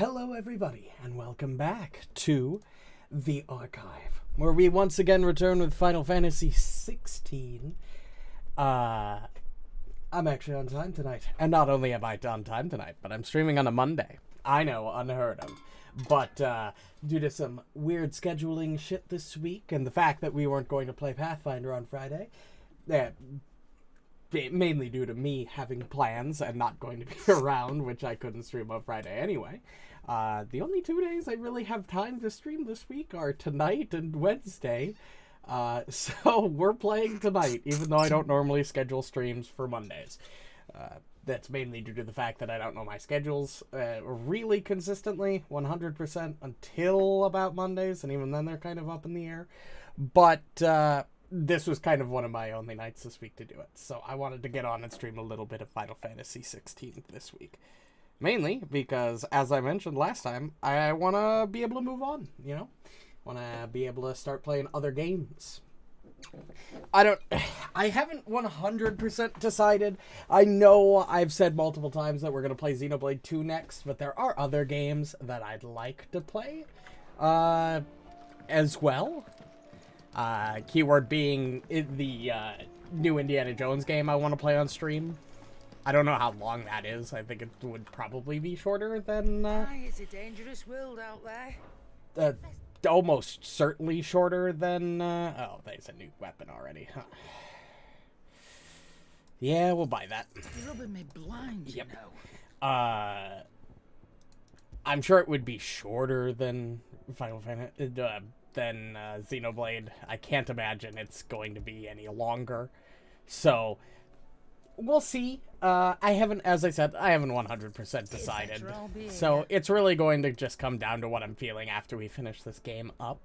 Hello everybody, and welcome back to The Archive, where we once again return with Final Fantasy XVI. I'm actually on time tonight, and not only am I on time tonight, but I'm streaming on a Monday. I know, unheard of. But due to some weird scheduling shit this week, and the fact that we weren't going to play Pathfinder on Friday, mainly due to me having plans and not going to be around, which I couldn't stream on Friday anyway. The only 2 days I really have time to stream this week are tonight and Wednesday. So we're playing tonight, even though I don't normally schedule streams for Mondays. That's mainly due to the fact that I don't know my schedules really consistently, 100%, until about Mondays, and even then they're kind of up in the air. But this was kind of one of my only nights this week to do it. So I wanted to get on and stream a little bit of Final Fantasy XVI this week. Mainly because, as I mentioned last time, I want to be able to move on, you know? Want to be able to start playing other games. I haven't 100% decided. I know I've said multiple times that we're going to play Xenoblade 2 next, but there are other games that I'd like to play as well. Keyword being the new Indiana Jones game I want to play on stream. I don't know how long that is. I think it would probably be shorter than... It's a dangerous world out there. Almost certainly shorter than... oh, there's a new weapon already. Huh. Yeah, we'll buy that. You're rubbing me blind, Yep. you know. I'm sure it would be shorter than Final Fantasy... than Xenoblade. I can't imagine it's going to be any longer. So, we'll see. As I said, I haven't 100% decided. So, it's really going to just come down to what I'm feeling after we finish this game up.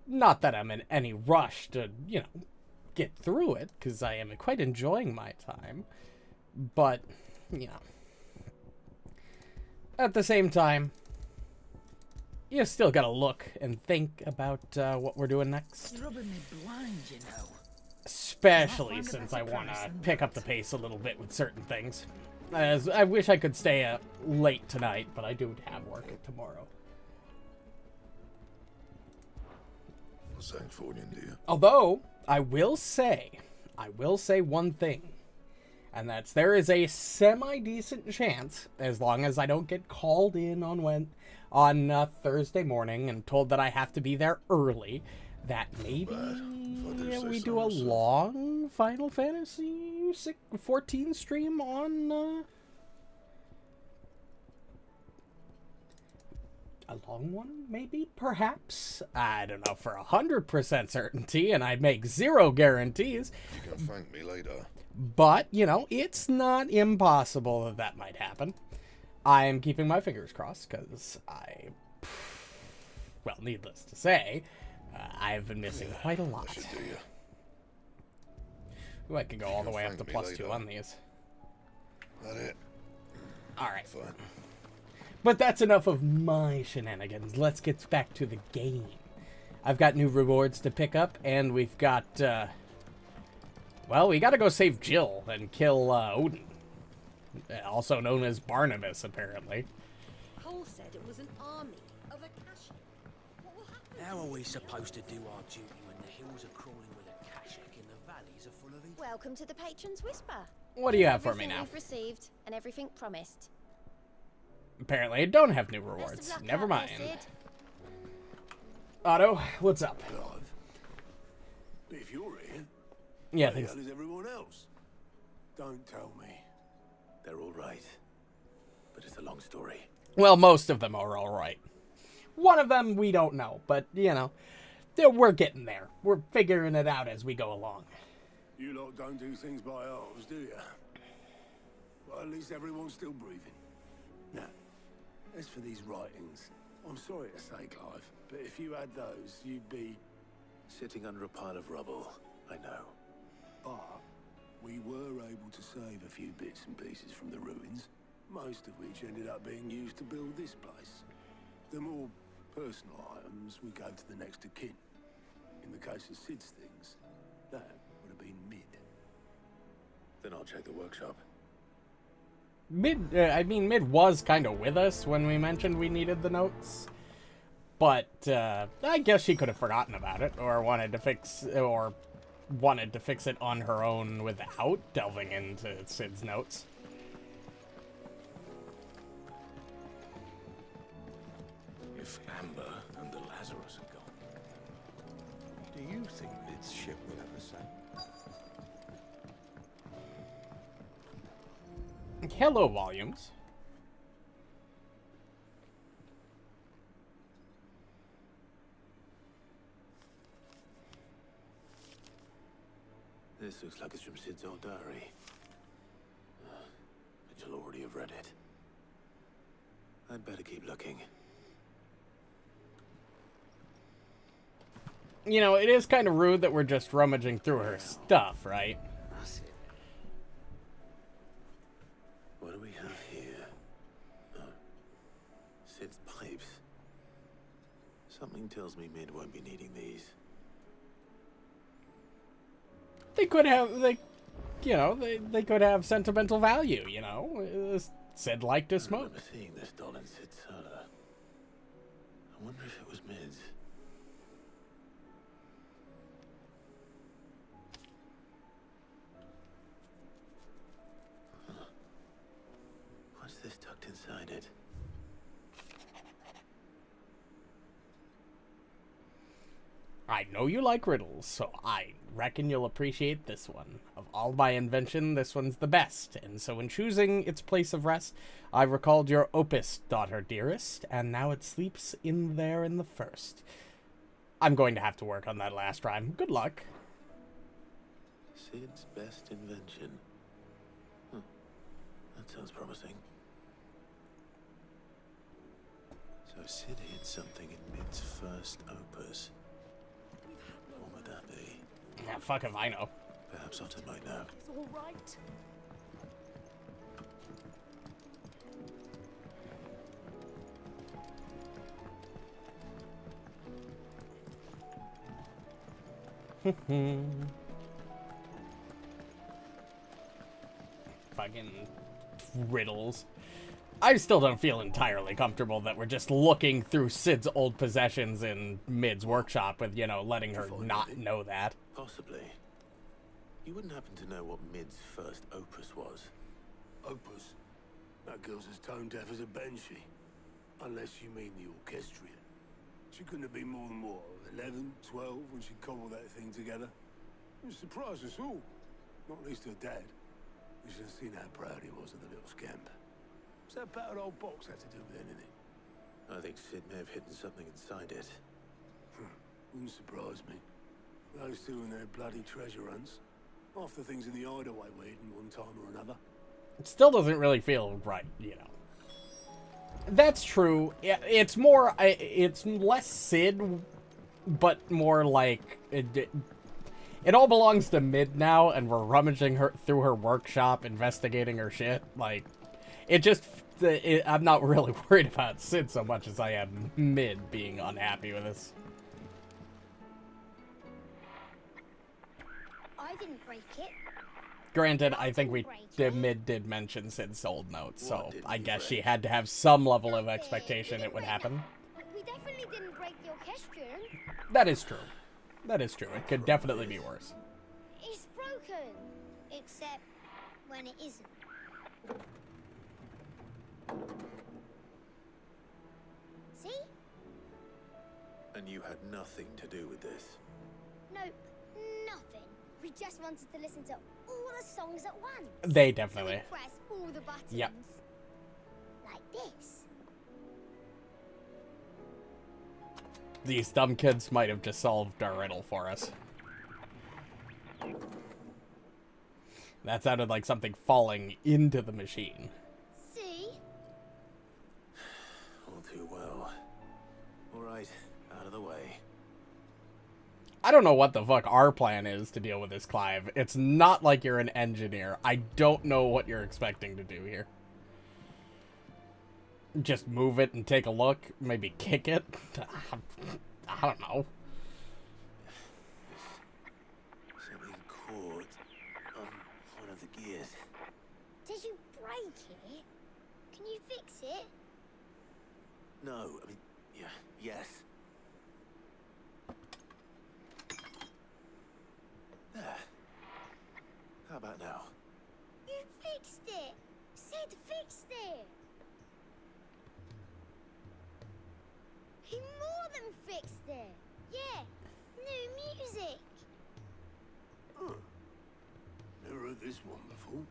Not that I'm in any rush to, you know, get through it, because I am quite enjoying my time. But, you know, at the same time, you still gotta look and think about what we're doing next. You're rubbing me blind, you know. Especially since I want to pick up the pace a little bit with certain things. As I wish I could stay late tonight, but I do have work tomorrow. What's that for you, dear? Although, I will say one thing. And that's, there is a semi-decent chance, as long as I don't get called in on Thursday morning and told that I have to be there early, that maybe we do a long Final Fantasy 14 stream on... a long one, maybe? Perhaps? I don't know for 100% certainty, and I make zero guarantees. You can thank me later. But, you know, it's not impossible that might happen. I am keeping my fingers crossed, because well, needless to say, I've been missing quite a lot. Ooh, I could go all the way up to +2 on these. That it? Alright. Fine. But that's enough of my shenanigans. Let's get back to the game. I've got new rewards to pick up, and we've got, well, we gotta go save Jill and kill, Odin. Also known as Barnabas, apparently. Cole said it was an army of Akasha. What will happen? How are we supposed to do our duty when the hills are crawling with Akashic and the valleys are full of evil? Welcome to the Patron's Whisper. What do you have for me Everything now? we've received and everything promised. Apparently I don't have new Best rewards. of luck Never out there, mind. Sid. Otto, what's up? Alive. But if you're here, Yeah, where the thanks. hell is everyone else? Don't tell me. They're all right. But it's a long story. Well, most of them are alright. One of them we don't know, but, you know, we're getting there. We're figuring it out as we go along. You lot don't do things by halves, do you? Well, at least everyone's still breathing. Now, as for these writings, I'm sorry to say, Clive, but if you had those, you'd be sitting under a pile of rubble. I know. But we were able to save a few bits and pieces from the ruins, most of which ended up being used to build this place. The more personal items we gave to the next of kin. In the case of Sid's things, that would have been mid. Then I'll check the workshop. Mid was kind of with us when we mentioned we needed the notes. But, I guess she could have forgotten about it, or wanted to fix it on her own without delving into Sid's notes. If Amber and the Lazarus are gone, do you think Mid's ship will ever sail? Hello, Volumes. This looks like it's from Sid's old diary. But you'll already have read it. I'd better keep looking. You know, it is kind of rude that we're just rummaging through her stuff, right? That's it. What do we have here? Oh. Sid's pipes. Something tells me Mid won't be needing these. They could have, they could have sentimental value, you know? Sid liked to I smoke. remember seeing this doll in Sid's cellar. I wonder if it was Mid's. Huh. What's this tucked inside it? I know you like riddles, so I reckon you'll appreciate this one. Of all my invention, this one's the best, and so in choosing its place of rest, I recalled your opus, daughter dearest, and now it sleeps in there in the first. I'm going to have to work on that last rhyme. Good luck. Sid's best invention. Huh. That sounds promising. So Sid hid something in Mid's first opus. What would that be? Yeah, fuck if I know. Perhaps Otter might know. It's all right. Fucking riddles. I still don't feel entirely comfortable that we're just looking through Sid's old possessions in Mid's workshop with, you know, letting her not know that. Possibly. You wouldn't happen to know what Mid's first opus was? Opus? That girl's as tone deaf as a banshee. Unless you mean the orchestrion. She couldn't have been more than, what, 11, 12 when she cobbled that thing together? It surprised us all. Not least her dad. You should have seen how proud he was of the little scamp. What's that battered old box have to do with anything? I think Sid may have hidden something inside it. Wouldn't surprise me. Those two and their bloody treasure hunts. Half the things in the hideaway were hidden one time or another. It still doesn't really feel right, you know. That's true. It's more, it's less Sid, but more like, it all belongs to Mid now, and we're rummaging her through her workshop, investigating her shit. Like, it just, I'm not really worried about Sid so much as I am Mid being unhappy with this. I didn't break it. Granted, I think Mid did mention Sid's old notes, so I guess she had to have some level of expectation it would happen. We definitely didn't break the orchestrion. That is true. That is true. It could definitely be worse. It's broken. Except when it isn't. See? And you had nothing to do with this? Nope, nothing. We just wanted to listen to all the songs at once. They definitely. So we press all the buttons. Yep. Like this. These dumb kids might have just solved our riddle for us. That sounded like something falling into the machine. See? All too well. All right, out of the way. I don't know what the fuck our plan is to deal with this, Clive. It's not like you're an engineer. I don't know what you're expecting to do here. Just move it and take a look? Maybe kick it? I don't know. Something caught on one of the gears. Did you break break it? Can you fix it? No, I mean, yeah, yes. There. How about now? You fixed it! Sid fixed it! He more than fixed it! Yeah, new music! Huh. Never heard this one before.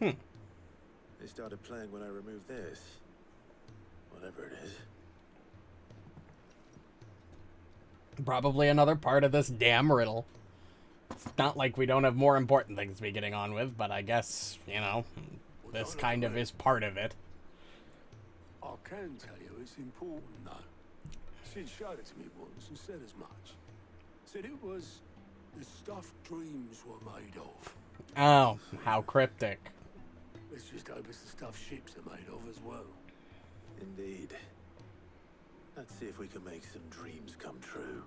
They started playing when I removed this. Whatever it is. Probably another part of this damn riddle. It's not like we don't have more important things to be getting on with, but I guess, you know, this kind of is part of it. I can tell you it's important, though. Sid showed it to me once and said as much. Said it was the stuff dreams were made of. Oh, how cryptic. Let's just hope it's the stuff ships are made of as well. Indeed. Let's see if we can make some dreams come true.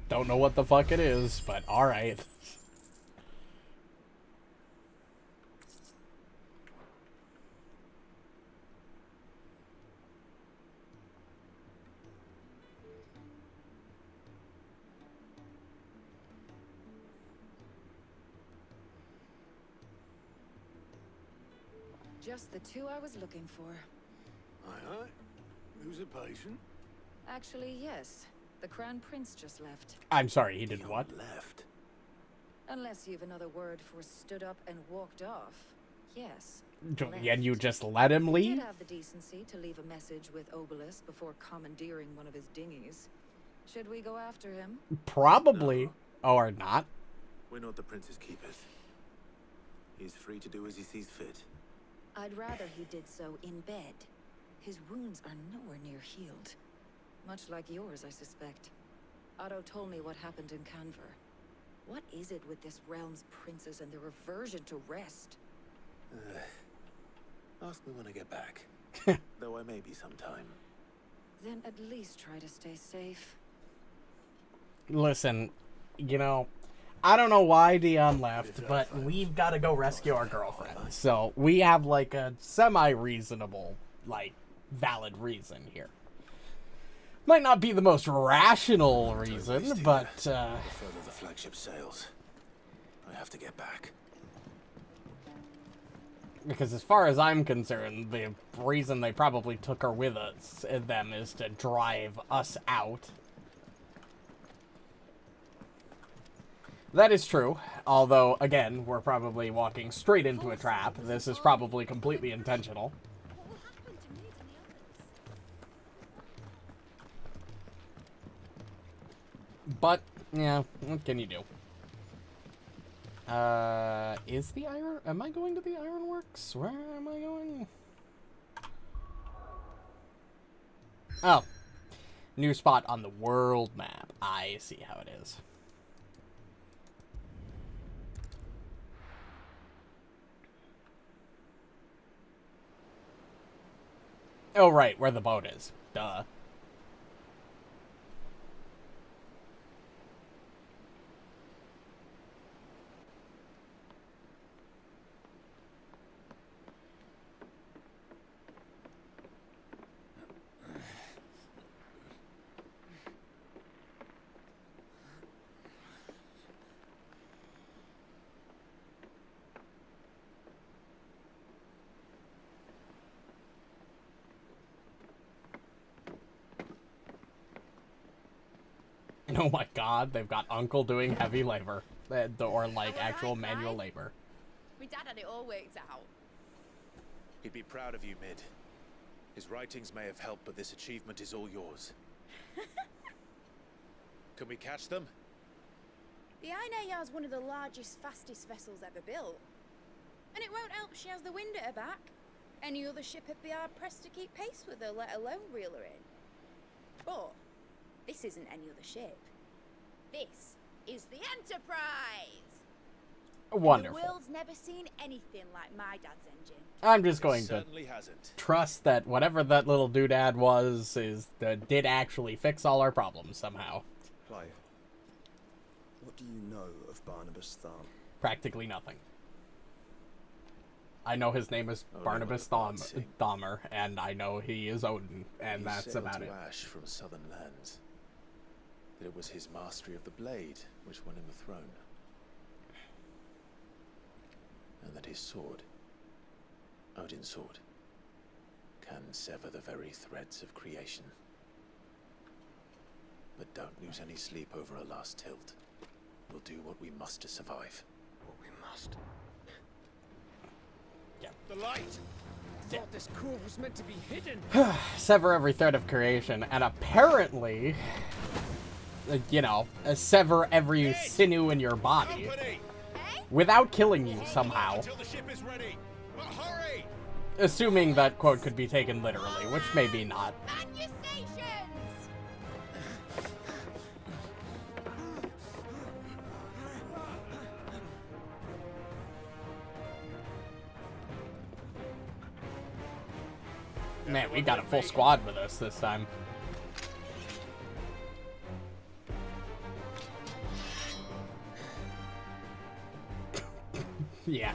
Don't know what the fuck it is, but alright. Just the two I was looking for. Aye. Who's a patient? Actually, yes. The Crown Prince just left. I'm sorry, he did what? Left. Unless you've another word for stood up and walked off. Yes. And you just let him He leave? did have the decency to leave a message with Obelisk before commandeering one of his dinghies. Should we go after him? Probably. Oh, or not. We're not the prince's keepers. He's free to do as he sees fit. I'd rather he did so in bed. His wounds are nowhere near healed. Much like yours, I suspect. Otto told me what happened in Canver. What is it with this realm's princes and their aversion to rest? Ask me when I get back. Though I may be sometime. Then at least try to stay safe. Listen, you know, I don't know why Dion left, but we've got to go rescue our girlfriend. So we have like a semi-reasonable, like, valid reason here. Might not be the most rational reason, but The further the flagship sails, I have to get back. because as far as I'm concerned, the reason they probably took her with them is to drive us out. That is true, although, again, we're probably walking straight into a trap. This is probably completely intentional. What will happen to Mood and the others? But, yeah, what can you do? Is the iron... Am I going to the ironworks? Where am I going? Oh. New spot on the world map. I see how it is. Oh, right, where the boat is. Duh. Oh my god, they've got Uncle doing heavy labor. Or, like, actual manual labor. My dad had it all worked out. He'd be proud of you, Mid. His writings may have helped, but this achievement is all yours. Can we catch them? The Aina is one of the largest, fastest vessels ever built. And it won't help she has the wind at her back. Any other ship would be hard-pressed to keep pace with her, let alone reel her in. But this isn't any other ship. This is the Enterprise! Wonderful. And the world's never seen anything like my dad's engine. I'm just going to Certainly hasn't. trust that whatever that little doodad was did actually fix all our problems somehow. Clive, what do you know of Barnabas Thumb? Practically nothing. I know his name is Barnabas Dahmer, and I know he is Odin, and that's about it. Ash from southern lands. That it was his mastery of the blade which won him the throne. And that his sword, Odin's sword, can sever the very threads of creation. But don't lose any sleep over a last tilt. We'll do what we must to survive. What we must. Yeah. The light! I thought this cove was meant to be hidden. Sever every thread of creation, and apparently, you know, sever every sinew in your body without killing you somehow. Until the ship is ready. But hurry! Assuming that quote could be taken literally, which maybe not. Man your stations! Man, we got a full squad with us this time. Yeah,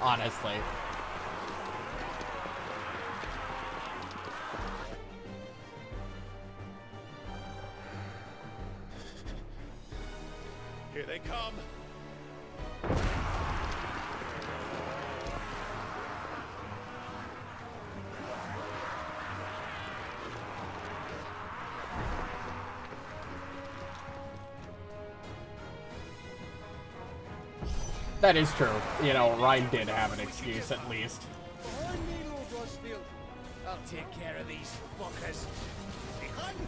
honestly. Here they come. That is true. You know, Ryan did have an excuse at least. Behind me, Lord Rosfield. I'll take care of these fuckers. Behind you.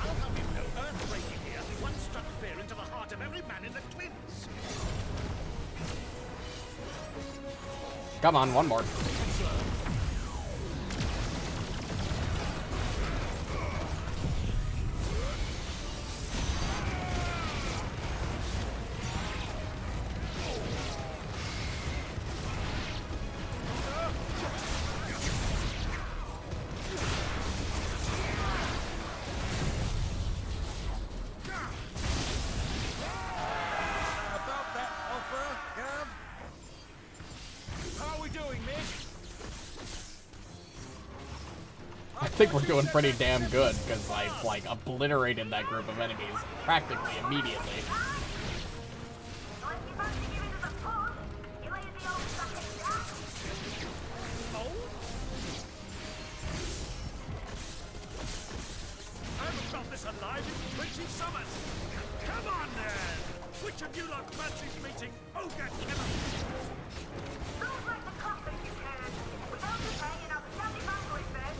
I'll have you know earthbreaking here. One struck fear into the heart of every man in the Twins. Come on, one more. I think we're doing pretty damn good, because I've, like, obliterated that group of enemies practically immediately. I haven't felt this alive in 20 summers. Come on, then. Which of you lot fancies meeting Ogre Killer? Sounds like the conflict you had. Without the hanging out the county boundary bed.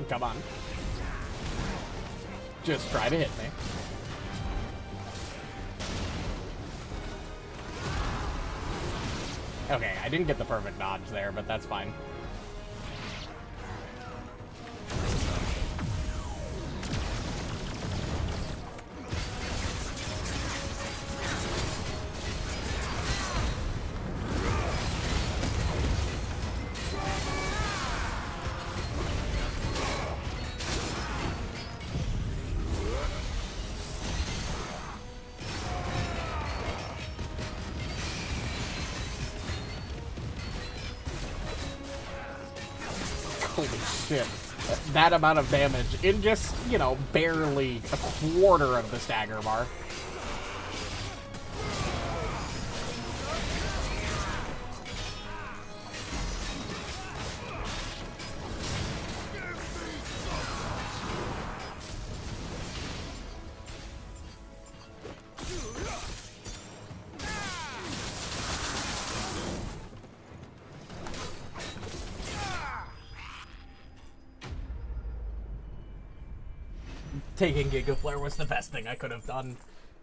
Come on. Just try to hit me. Okay, I didn't get the perfect dodge there, but that's fine. Holy shit. That amount of damage in just, you know, barely a quarter of the stagger bar. Taking Giga Flare was the best thing I could have done.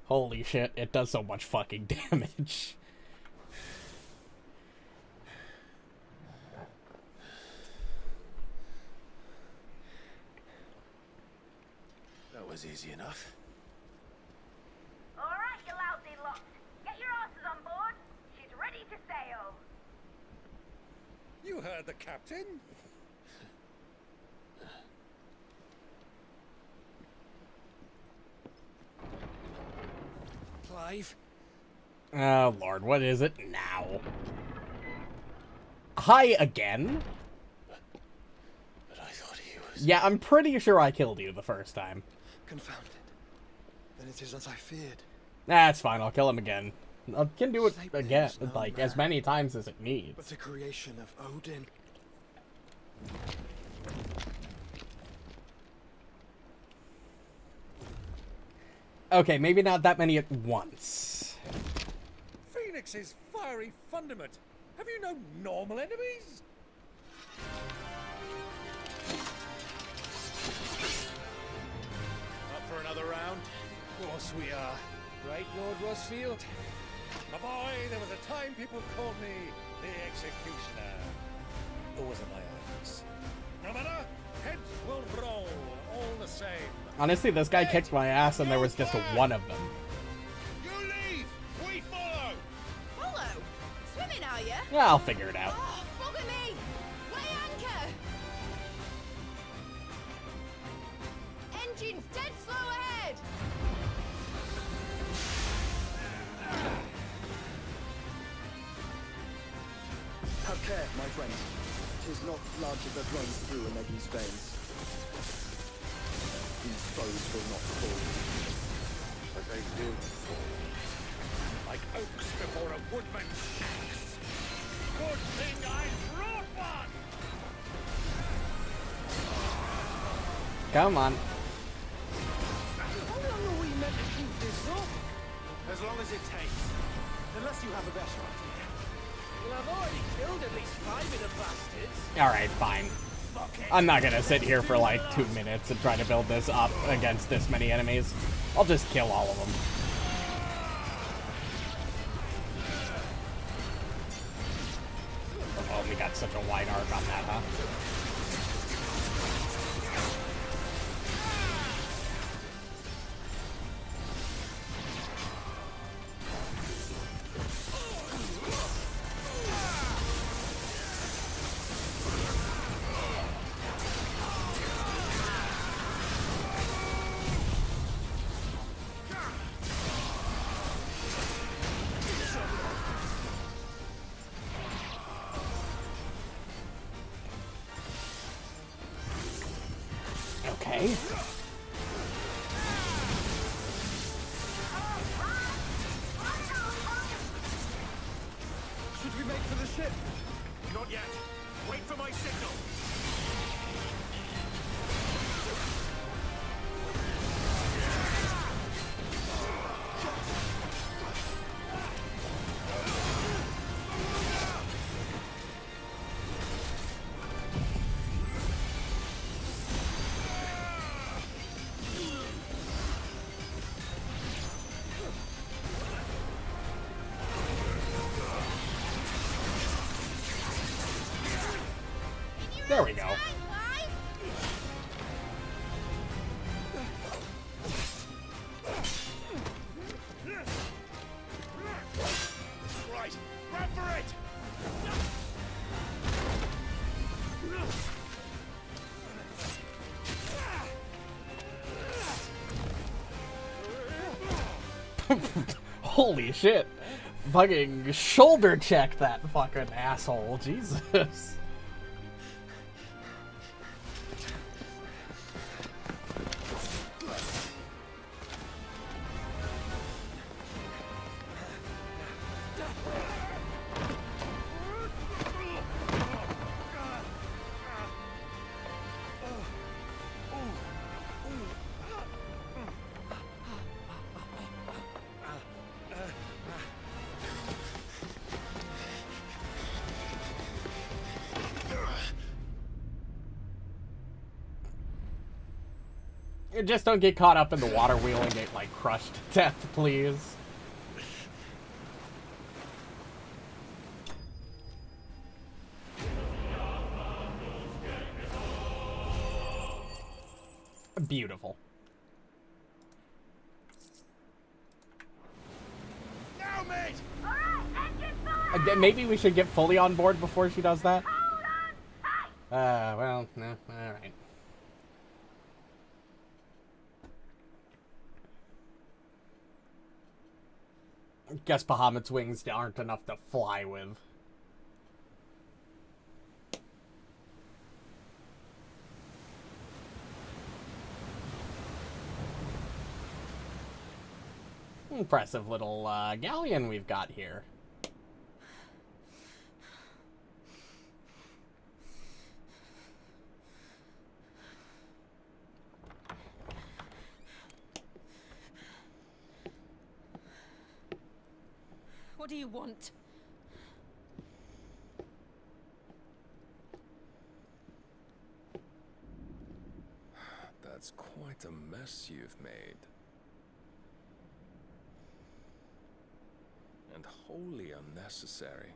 Holy shit, it does so much fucking damage. That was easy enough. Alright, you lousy lot. Get your asses on board. She's ready. the captain. Clive? Oh, Lord, what is it now? Hi again? But I thought he was... Yeah, I'm pretty sure I killed you the first time. Confounded. Then it is as I feared. That's fine, I'll kill him again. I can do it Sleipnir again, is no like, man, as many times as it but needs. the creation of Odin. Okay, maybe not that many at once. Phoenix's fiery fundament. Have you no normal enemies? Up for another round? Of course we are. Right, Lord Rosfield? My boy, there was a time people called me the Executioner. Or was it my axe? No matter, heads will roll all the same. Honestly, this guy kicked my ass and there was just one of them. You leave! We follow! Follow? Swimming, are you? Yeah, I'll figure it out. Oh, bugger me! Weigh anchor! Engines dead slow ahead! Have care, my friend. 'Tis not blood that runs through a lady's veins. These foes will not fall. But they do fall. Like oaks before a woodman's axe. Good thing I brought one! Come on. How long are we meant to keep this up? As long as it takes. Unless you have a better idea. Well, I've already killed at least 5 of the bastards. Alright, fine. I'm not gonna sit here for like 2 minutes and try to build this up against this many enemies. I'll just kill all of them. Oh, we got such a wide arc on that, huh? Okay. Should we make for the ship? Not yet. Wait for my signal. There we go. Right, run for it! Holy shit. Fucking shoulder check that fucking asshole. Jesus. Just don't get caught up in the water wheel and get, like, crushed to death, please. Beautiful. Now, mate! Alright, engine fire! Maybe we should get fully on board before she does that. Hold on Well, no, alright. Guess Bahamut's wings aren't enough to fly with. Impressive little galleon we've got here. What do you want? That's quite a mess you've made. And wholly unnecessary.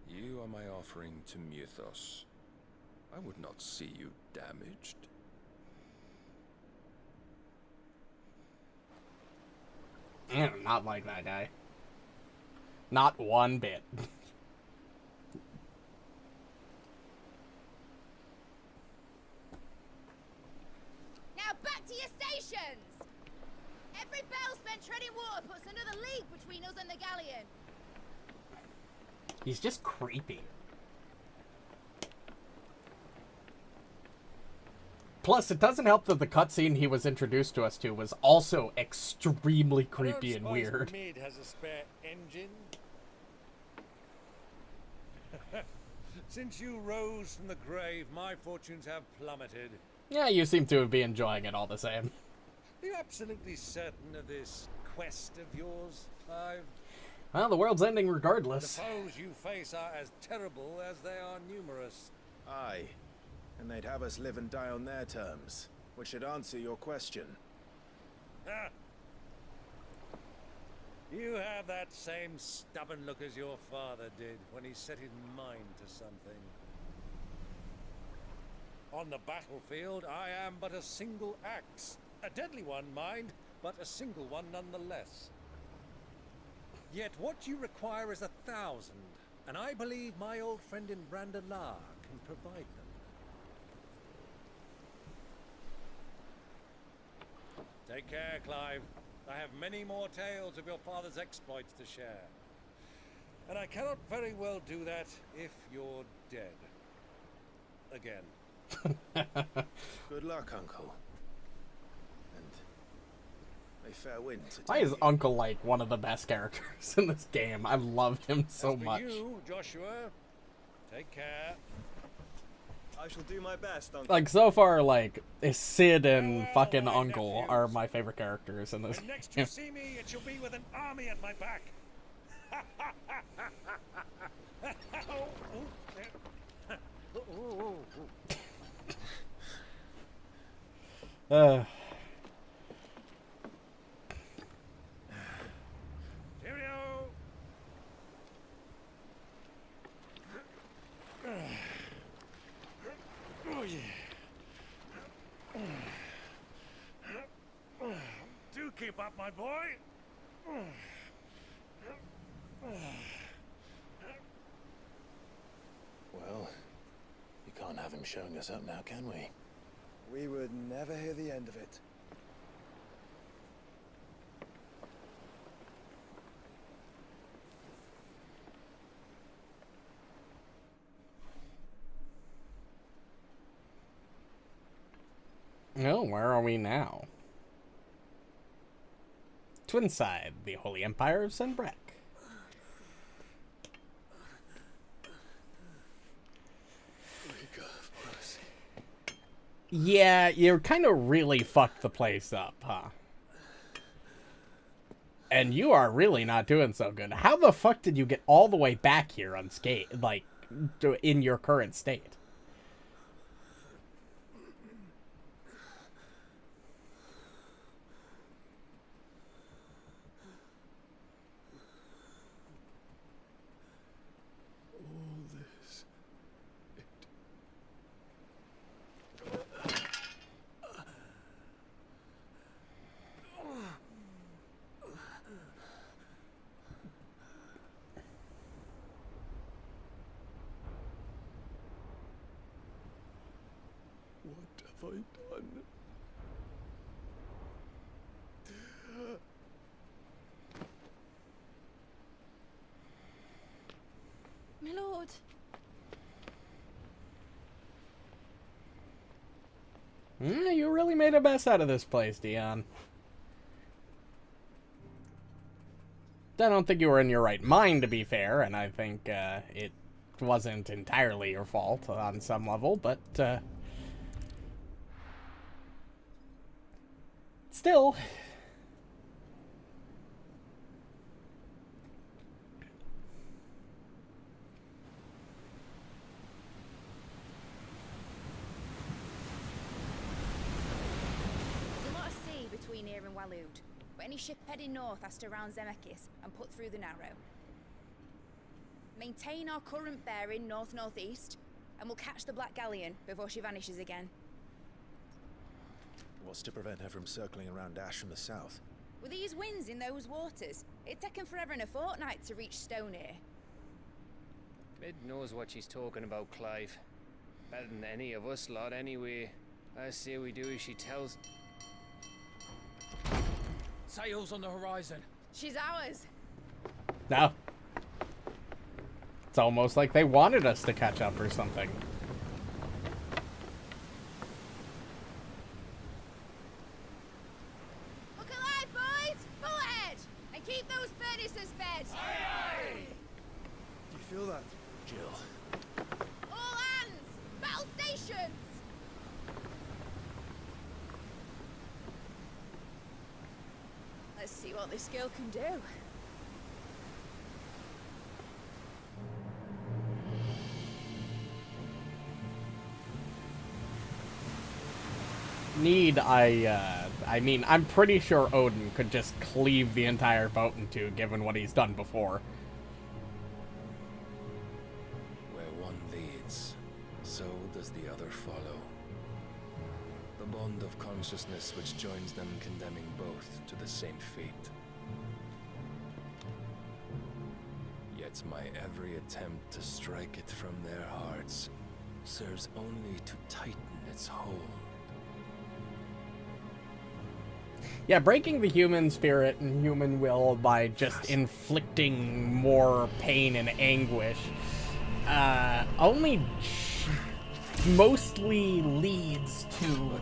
You are my offering to Mythos. I would not see you damaged. Not like that guy. Not one bit. Now back to your stations! Every bell spent treading water puts another league between us and the galleon. He's just creepy. Plus, it doesn't help that the cutscene he was introduced to us to was also extremely creepy and weird. Mid has a spare engine. Since you rose from the grave, my fortunes have plummeted. Yeah, you seem to be enjoying it all the same. Are you absolutely certain of this quest of yours, Clive? Well, the world's ending regardless. The foes you face are as terrible as they are numerous. Aye. And they'd have us live and die on their terms, which should answer your question. Ah. You have that same stubborn look as your father did when he set his mind to something. On the battlefield, I am but a single axe. A deadly one, mind, but a single one nonetheless. Yet what you require is 1,000, and I believe my old friend in Randalar can provide them. Take care, Clive. I have many more tales of your father's exploits to share. And I cannot very well do that if you're dead. Again. Good luck, Uncle. And may fair winds. Why is Uncle like one of the best characters in this game? I love him so As for much. you, Joshua, take care. I shall do my best, Uncle. Like, so far, like, Sid and fucking Uncle are my favorite characters in this When next game. you see me, it shall be with an army at my back. Cheerio. Oh, yeah. Do keep up, my boy. Well, you can't have him showing us up now, can we? We would never hear the end of it. Oh, where are we now? Twinside, the Holy Empire of Senbrek. Yeah, you kind of really fucked the place up, huh? And you are really not doing so good. How the fuck did you get all the way back here unscathed, like, in your current state? I done? My lord. You really made a mess out of this place, Dion. I don't think you were in your right mind, to be fair, and I think it wasn't entirely your fault on some level, but still. There's a lot of sea between here and Waloed, but any ship heading north has to round Zemeckis and put through the Narrow. Maintain our current bearing north-northeast, and we'll catch the Black Galleon before she vanishes again. What's to prevent her from circling around Ash from the south? With these winds in those waters, it'd take 'em forever and a fortnight to reach Stonehere. Mid knows what she's talking about, Clive. Better than any of us lot, anyway. I say we do as she tells. Sails on the horizon. She's ours. No. It's almost like they wanted us to catch up or something. Look alive, boys! Full ahead! And keep those furnaces fed! Aye, aye! Do you feel that, Jill? All hands! Battle stations! Let's see what this girl can do. I mean, I'm pretty sure Odin could just cleave the entire boat in two, given what he's done before. Where one leads, so does the other follow. The bond of consciousness which joins them condemning both to the same fate. Yet my every attempt to strike it from their hearts serves only to tighten its hold. Yeah, breaking the human spirit and human will by just inflicting more pain and anguish only mostly leads to,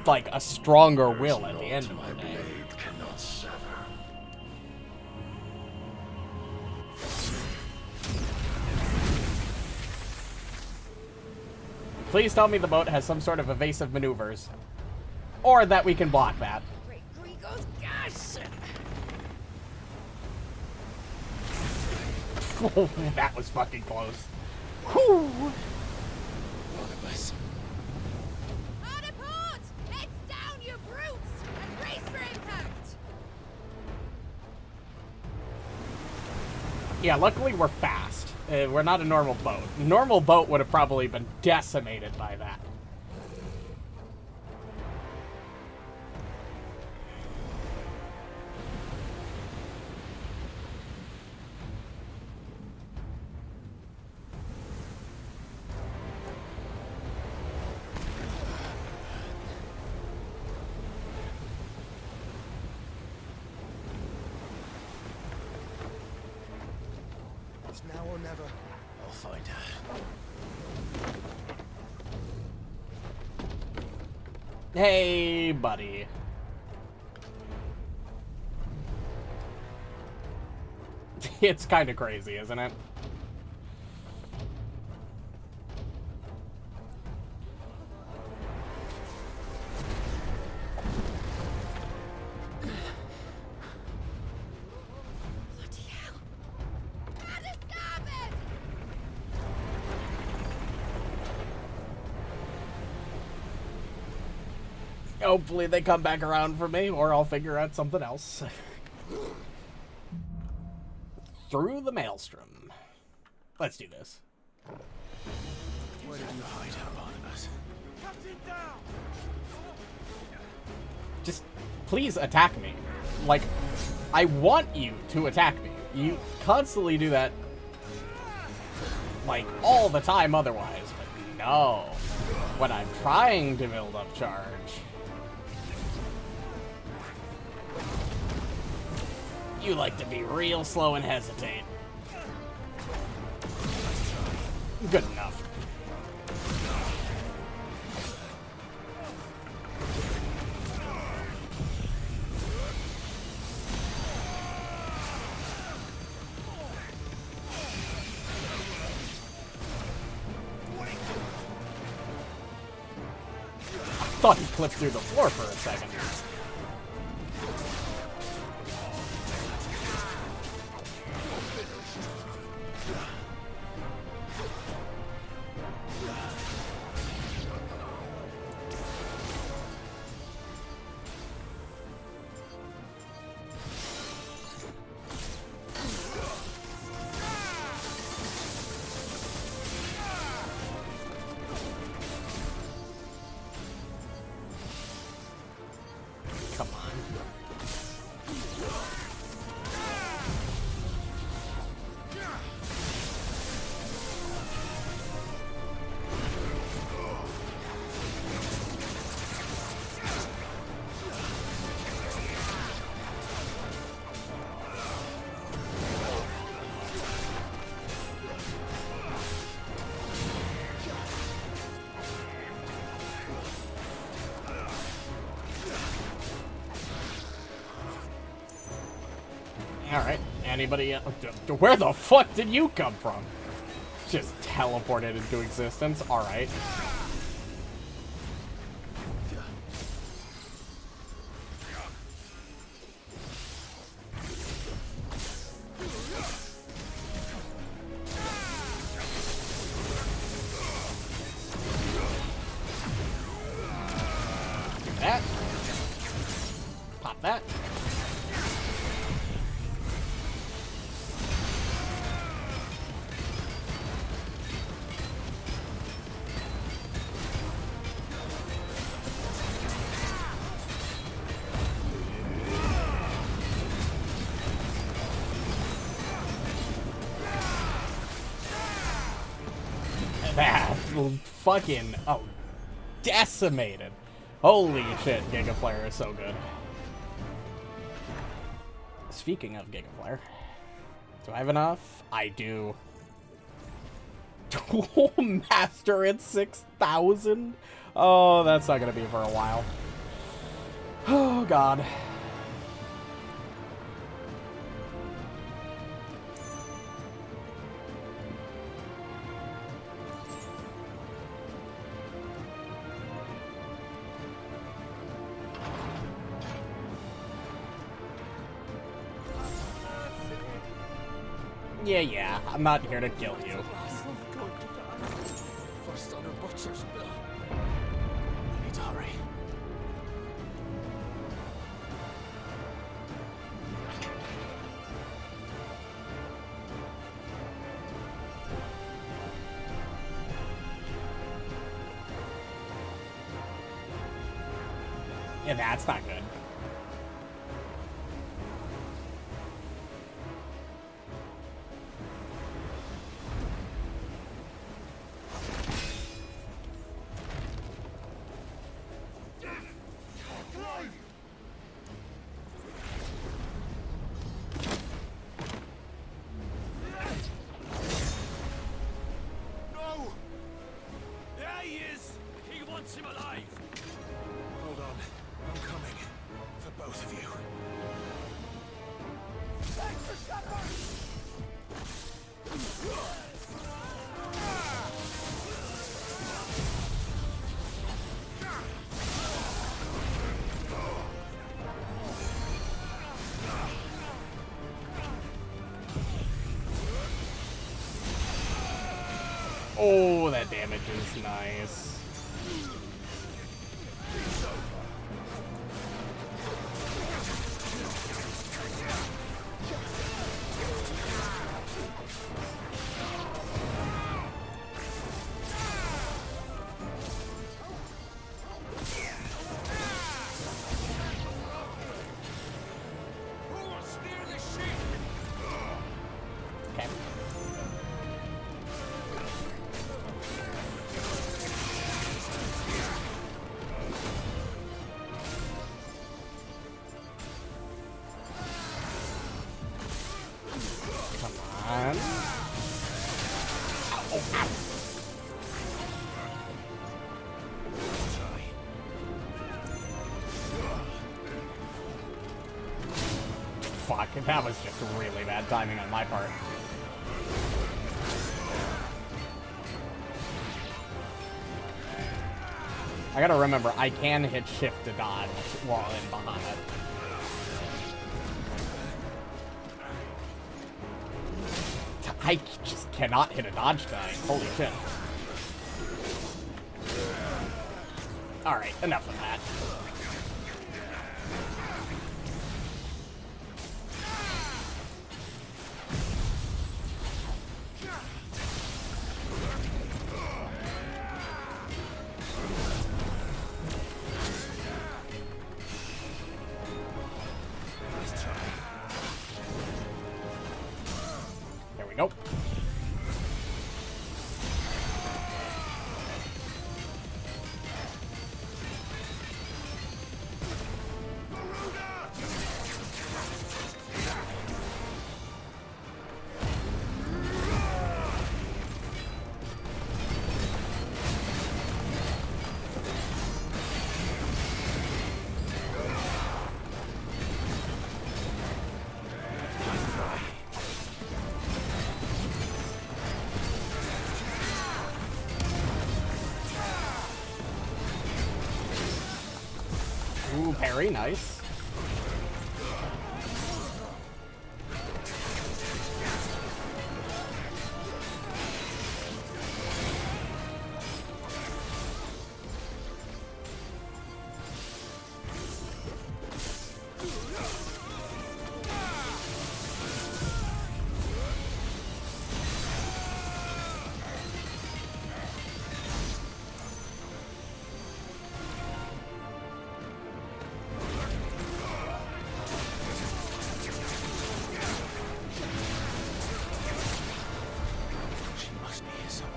like, a stronger will at the end of the day. Cannot sever. Please tell me the boat has some sort of evasive maneuvers. Or that we can block that. Grigos, gosh! Oh, that was fucking close. Whew. One of us. Hard a port! Heads down, you brutes! And brace for impact! Yeah, luckily we're fast. We're not a normal boat. A normal boat would have probably been decimated by that. It's now or never. I'll find her. Hey, buddy. It's kind of crazy, isn't it? Bloody hell! At a starboard! Hopefully they come back around for me, or I'll figure out something else. Through the maelstrom. Let's do this. Where did you hide her, Barnabas? Captain down! Just please attack me. Like, I want you to attack me. You constantly do that, like, all the time otherwise, but no. when I'm trying to build up charge. You like to be real slow and hesitate. Good enough. Thought he clipped through the floor for a second. Come on. Alright, anybody else? Where the fuck did you come from? Just teleported into existence? Alright. Do that. Pop that. That fucking decimated. Holy shit, Giga Flare is so good. Speaking of Giga Flare, do I have enough? I do. Dual Master at 6,000? Oh, that's not gonna be for a while. Oh god. Yeah, I'm not here to kill you. First on a butcher's bill. I need to hurry. Yeah, that's not good. Oh, that damage is nice. Fuck, that was just really bad timing on my part. I gotta remember, I can hit shift to dodge while in Bahamut. I just cannot hit a dodge tonight. Holy shit. Alright, enough of that. There we go. Ooh, parry, nice.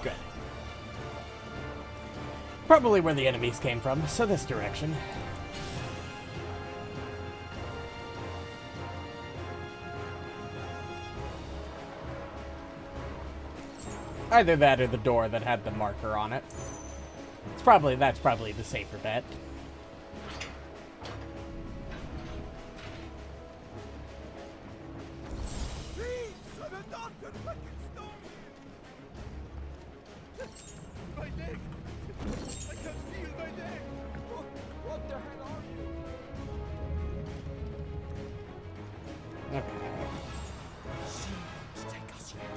Good. Probably where the enemies came from, so this direction. Either that or the door that had the marker on it. That's probably the safer bet. My leg! I can feel my leg! What the hell are you? Okay. Take us yet.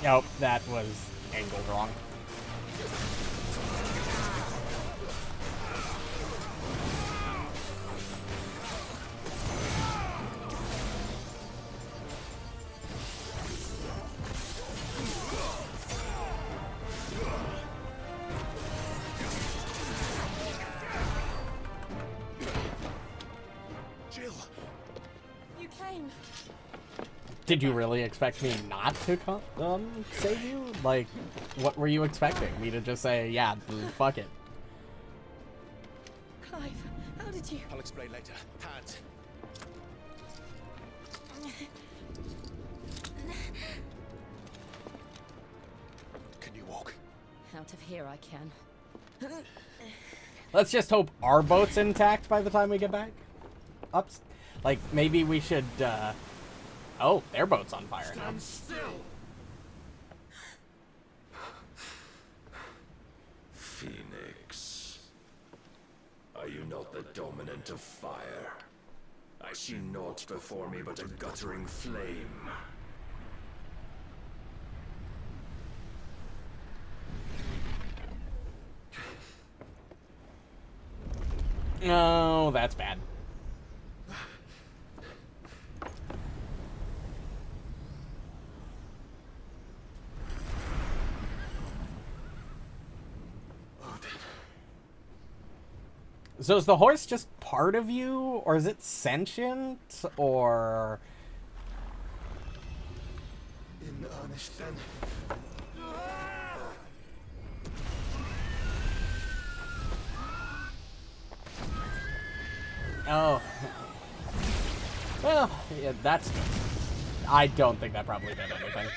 Nope, that was angled wrong. Jill! You came. Did you really expect me not to save you? Like, what were you expecting? Me to just say, yeah, fuck it? Clive, how did you... I'll explain later. Hands. Can you walk? Out of here I can. Let's just hope our boat's intact by the time we get back. Ups. Like, maybe we should, Oh, their boat's on fire now. Stand still! Phoenix. Are you not the dominant of fire? I see naught before me but a guttering flame. Oh, that's bad. So is the horse just part of you, or is it sentient, or... In earnest then. Oh. Well, yeah, that's good. I don't think that probably did anything.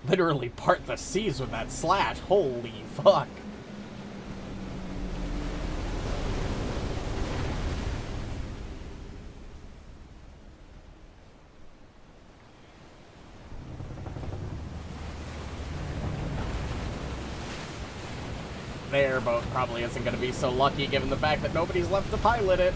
Literally part the seas with that slash. Holy fuck. Their boat probably isn't going to be so lucky given the fact that nobody's left to pilot it.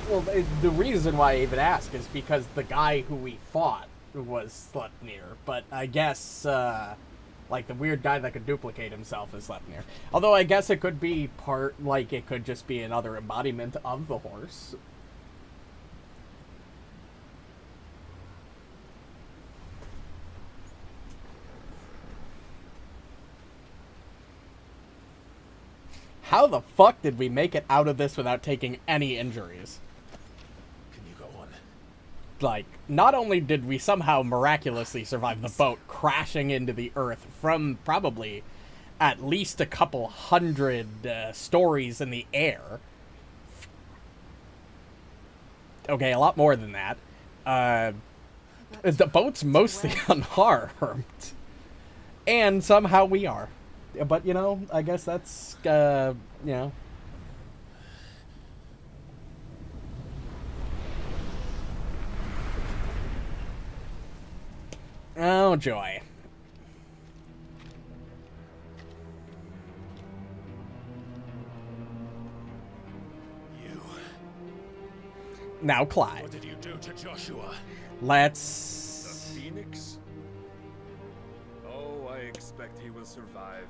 Well, the reason why I even ask is because the guy who we fought was Sleipnir, but I guess, like, the weird guy that could duplicate himself is Sleipnir. Although I guess it could be part, like, it could just be another embodiment of the horse. How the fuck did we make it out of this without taking any injuries? Can you go on? Like, not only did we somehow miraculously survive the boat crashing into the earth from probably at least a couple hundred stories in the air. Okay, a lot more than that. The boat's mostly unharmed. And somehow we are. But, you know, I guess that's, you know. Oh, joy. You. Now, Clive. What did you do to Joshua? Let's... The Phoenix? Oh, I expect he will survive.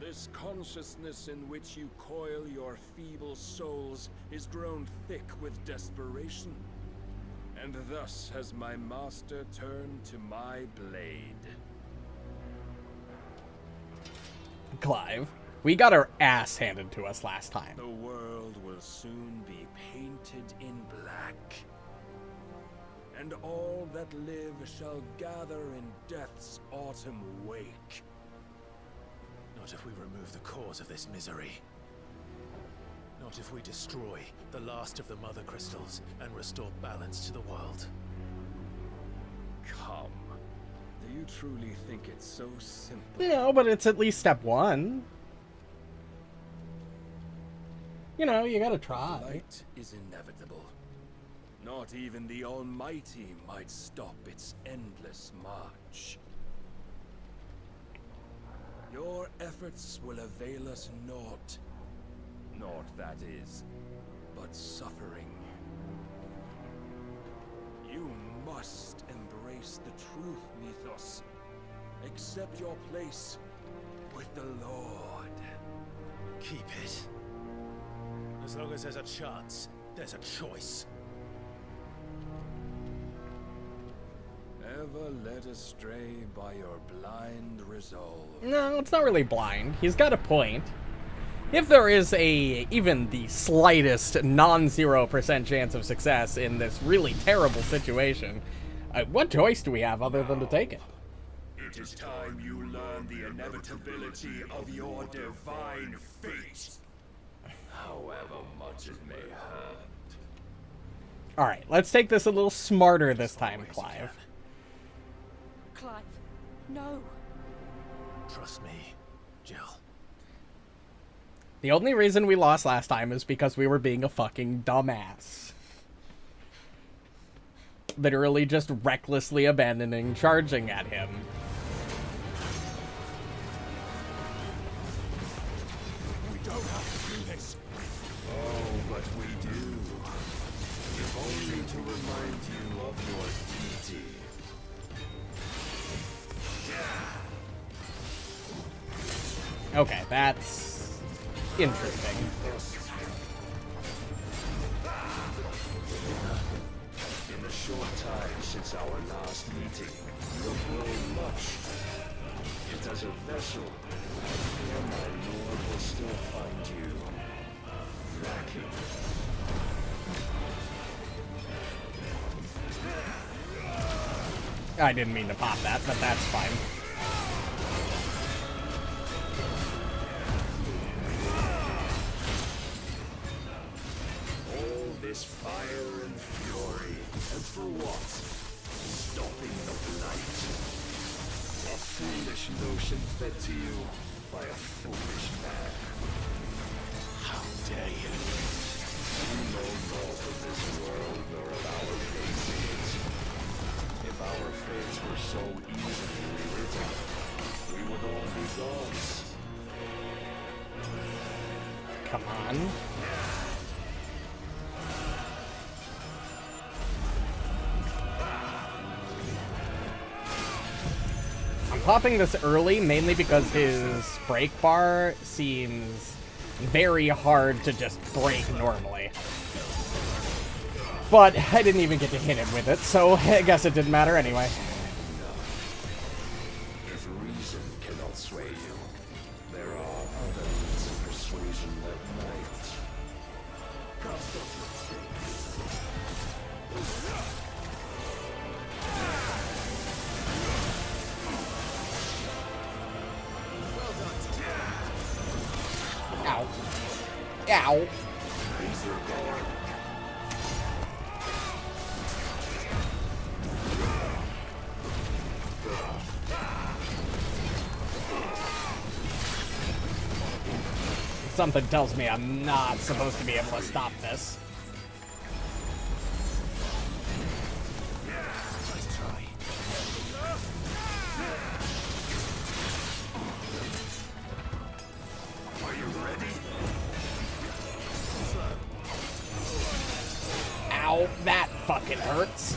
This consciousness in which you coil your feeble souls is grown thick with desperation. And thus has my master turned to my blade. Clive, we got our ass handed to us last time. The world will soon be painted in black. And all that live shall gather in death's autumn wake. Not if we remove the cause of this misery. Not if we destroy the last of the Mother Crystals and restore balance to the world. Come. Do you truly think it's so simple? No, but it's at least step one. You know, you gotta try. Light is inevitable. Not even the Almighty might stop its endless march. Your efforts will avail us naught. Naught, that is, but suffering. You must embrace the truth, Mythos. Accept your place with the Lord. Keep it. As long as there's a chance, there's a choice. Ever led astray by your blind resolve? No, it's not really blind. He's got a point. If there is even the slightest non-0% chance of success in this really terrible situation, what choice do we have other than to take it? It is time you learn the inevitability of your divine fate, however much it may hurt. Alright, let's take this a little smarter this time, Clive. Clive, no. Trust me, Jill. The only reason we lost last time is because we were being a fucking dumbass. Literally just recklessly abandoning charging at him. We don't have to do this. Oh, but we do. If only to remind you of your duty. Okay, that's interesting. In the short time since our last meeting, you have grown much. Yet as a vessel, I fear my lord will still find you lacking. I didn't mean to pop that, but that's fine. All this fire and fury, and for what? Stopping the blight. A foolish notion fed to you by a foolish man. How dare you? You know naught of this world nor of our fate in it. If our fates were so easily rewritten, we would all be gods. Come on. I'm popping this early mainly because his break bar seems very hard to just break normally. But I didn't even get to hit him with it, so I guess it didn't matter anyway. If reason cannot sway you, there are other means of persuasion that might. Ow. Ow. Something tells me I'm not supposed to be able to stop this. Nice try. Are you ready? Ow, that fucking hurts.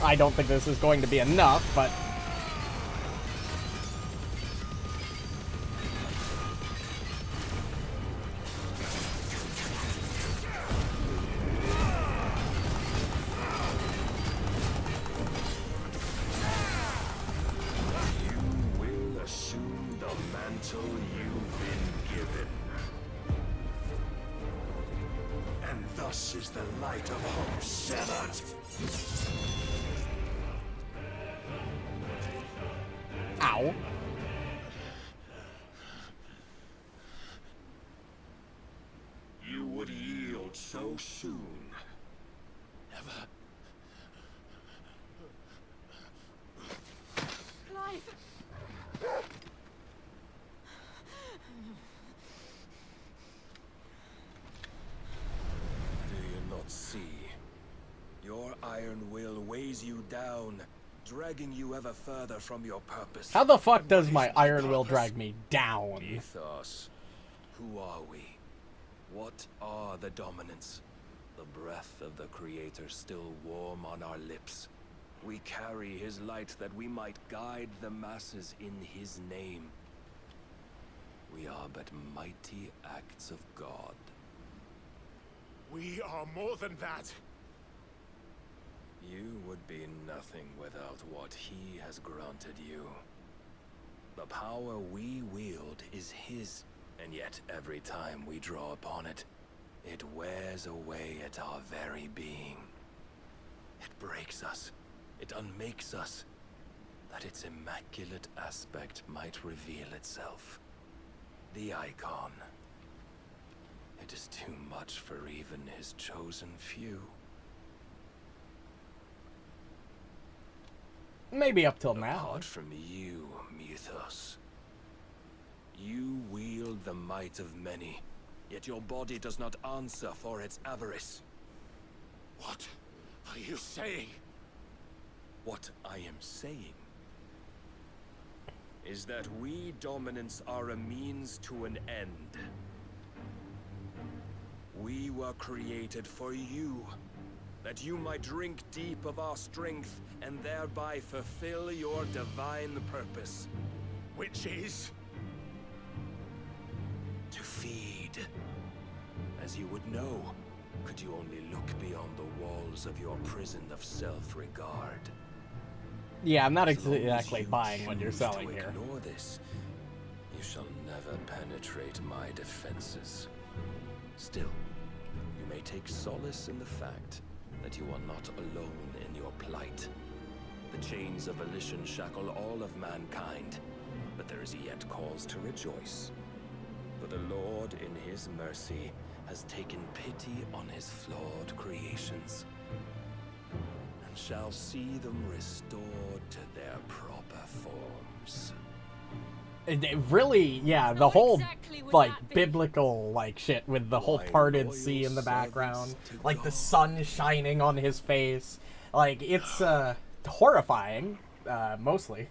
I don't think this is going to be enough, but... You will assume the mantle you've been given. And thus is the light of hope severed. Ow. You would yield so soon. Never. Clive! Do you not see? Your iron will weighs you down, dragging you ever further from your purpose. How the fuck does my iron will drag me down? Ethos. Who are we? What are the dominants? The breath of the Creator still warm on our lips. We carry his light that we might guide the masses in his name. We are but mighty acts of God. We are more than that. You would be nothing without what he has granted you. The power we wield is his, and yet every time we draw upon it, it wears away at our very being. It breaks us, it unmakes us, that its immaculate aspect might reveal itself. The icon. It is too much for even his chosen few. Maybe up till now. Apart from you, Mythos. You wield the might of many, yet your body does not answer for its avarice. What are you saying? What I am saying is that we dominants are a means to an end. were created for you. That you might drink deep of our strength and thereby fulfill your divine purpose. Which is? To feed. As you would know, could you only look beyond the walls of your prison of self-regard. Yeah, I'm not exactly buying what you're selling here. Ignore this, you shall never penetrate my defenses. Still, you may take solace in the fact that you are not alone in your plight. The chains of volition shackle all of mankind, but there is yet cause to rejoice. For the Lord, in his mercy, has taken pity on his flawed creations, and shall see them restored to their proper forms. It really, yeah, the whole, like, biblical, like, shit with the whole parted sea in the background. Like, the sun shining on his face. Like, it's, horrifying, mostly.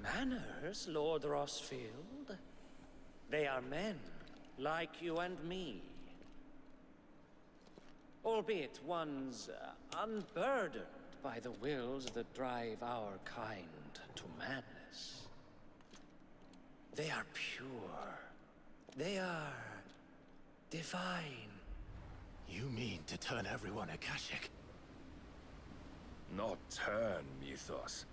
Manners, Lord Rossfield? They are men, like you and me. Albeit ones unburdened by the wills that drive our kind to madness. They are pure. They are divine. You mean to turn everyone Akashic? Not turn, Mythos.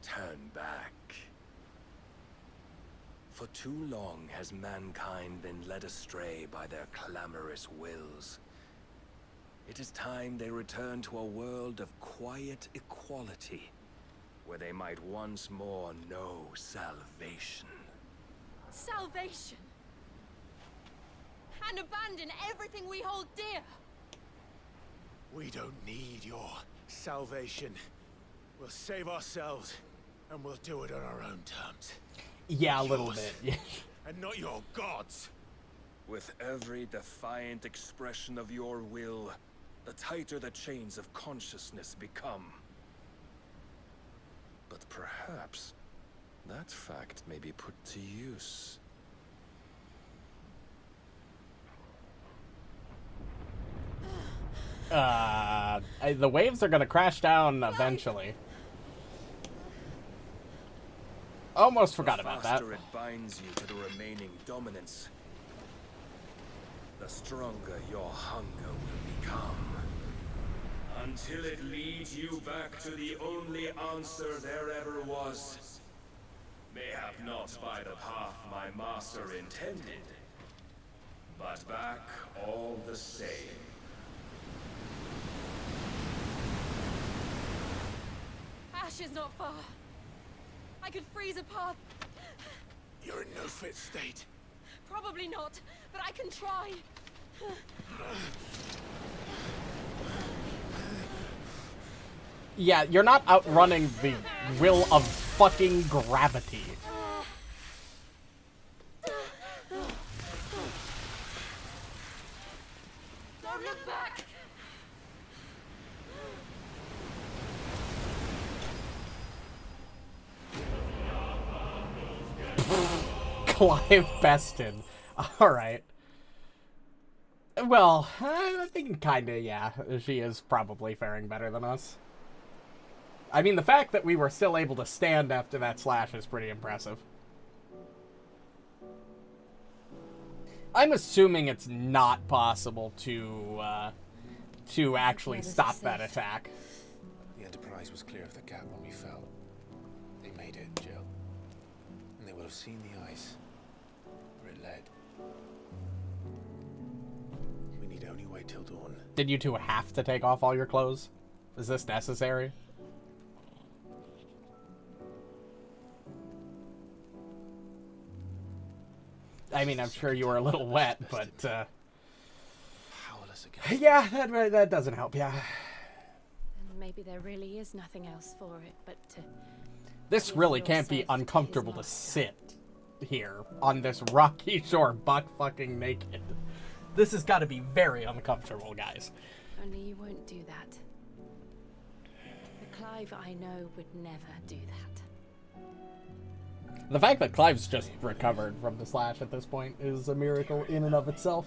Turn back. For too long has mankind been led astray by their clamorous wills. It is time they return to a world of quiet equality, where they might once more know salvation. Salvation? And abandon everything we hold dear? We don't need your salvation. We'll save ourselves, and we'll do it on our own terms. Yeah, a little bit. And not your gods. With every defiant expression of your will, the tighter the chains of consciousness become. But perhaps that fact may be put to use. The waves are gonna crash down eventually. Almost forgot about that. The faster it binds you to the remaining dominance, the stronger your hunger will become. Until it leads you back to the only answer there ever was. Mayhap not by the path my master intended, but back all the same. Ash is not far. I could freeze a path. You're in no fit state. Probably not, but I can try. Yeah, you're not outrunning the will of fucking gravity. Don't look back. Clive Beston. Alright. Well, I think kinda, yeah. She is probably faring better than us. I mean, the fact that we were still able to stand after that slash is pretty impressive. I'm assuming it's not possible to actually stop that attack. The Enterprise was clear of the gap when we fell. They made it, Jill. And they will have seen the ice where it led. We need only wait till dawn. Did you two have to take off all your clothes? Is this necessary? I mean, I'm sure you were a little wet, but, yeah, that doesn't help, yeah. And maybe there really is nothing else for it but to... This really can't be uncomfortable to sit here on this rocky shore buck fucking naked. This has got to be very uncomfortable, guys. Only you won't do that. The Clive I know would never do that. The fact that Clive's just recovered from the slash at this point is a miracle in and of itself.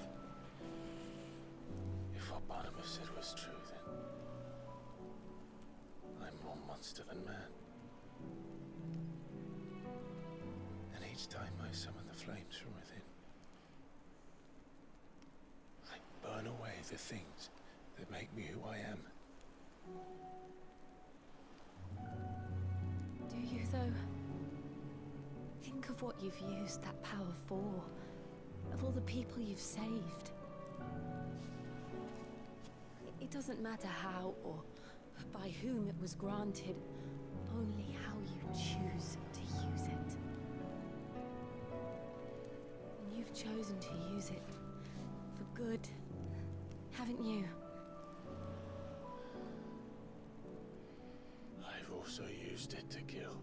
the things that make me who I am. Do you, though? Think of what you've used that power for. Of all the people you've saved. It doesn't matter how or by whom it was granted, only how you choose to use it. And you've chosen to use it for good, haven't you? I've also used it to kill.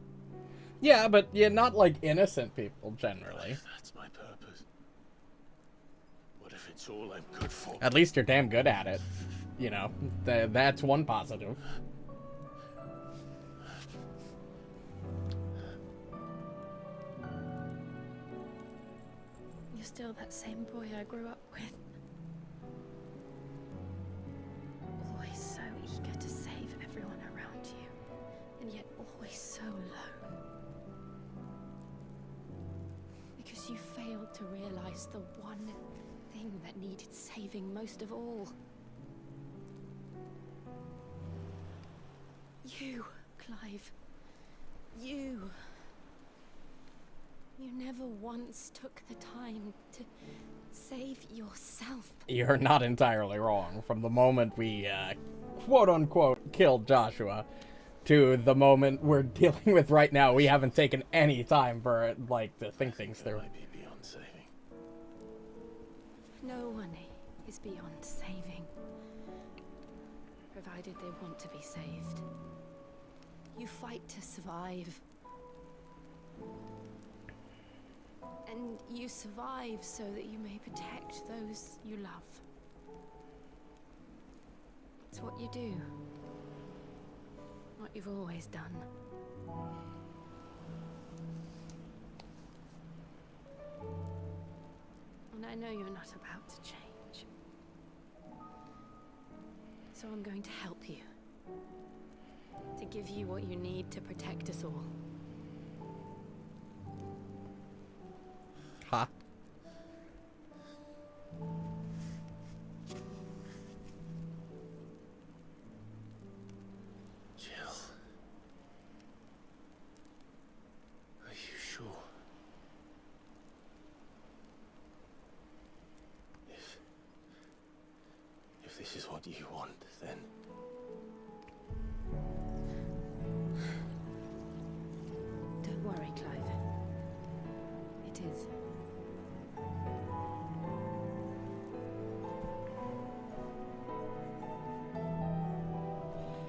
Yeah, but not like innocent people generally. That's my purpose. What if it's all I'm good for? At least you're damn good at it. You know, that's one positive. You're still that same boy I grew up with. Always so eager to save everyone around you, and yet always so alone. Because you failed to realize the one thing that needed saving most of all. You, Clive. You. You never once took the time to save yourself. You're not entirely wrong. From the moment we, quote-unquote, killed Joshua, to the moment we're dealing with right now, we haven't taken any time for, like, to think things through. Might be beyond saving. No one is beyond saving, provided they want to be saved. You fight to survive. And you survive so that you may protect those you love. It's what you do. What you've always done. And I know you're not about to change. So I'm going to help you. To give you what you need to protect us all. Huh? Jill. Are you sure? If this is what you want, then... Don't worry, Clive. It is.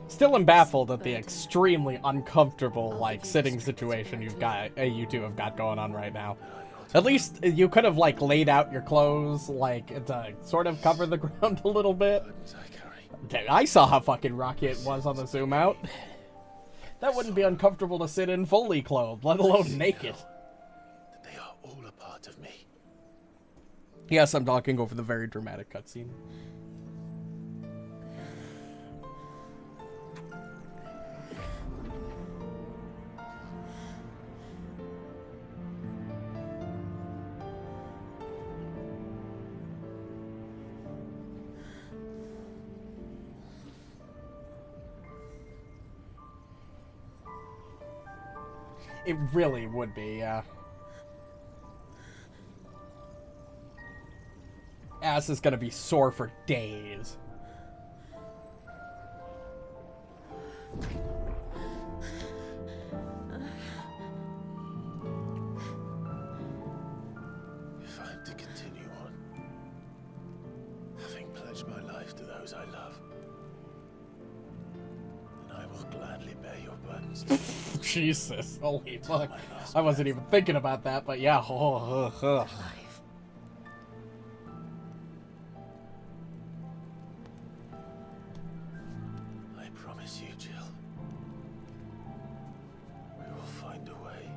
Still am baffled at the extremely uncomfortable, like, sitting situation you two have got going on right now. At least you could have, like, laid out your clothes, like, to sort of cover the ground a little bit. I saw how fucking rocky it was on the zoom out. That wouldn't be uncomfortable to sit in fully clothed, let alone naked. They are all a part of me. Yes, I'm talking over the very dramatic cutscene. It really would be, yeah. Ass is gonna be sore for days. If I'm to continue on, having pledged my life to those I love, then I will gladly bear your burdens. Jesus, holy fuck. I wasn't even thinking about that, but yeah. I promise you, Jill, we will find a way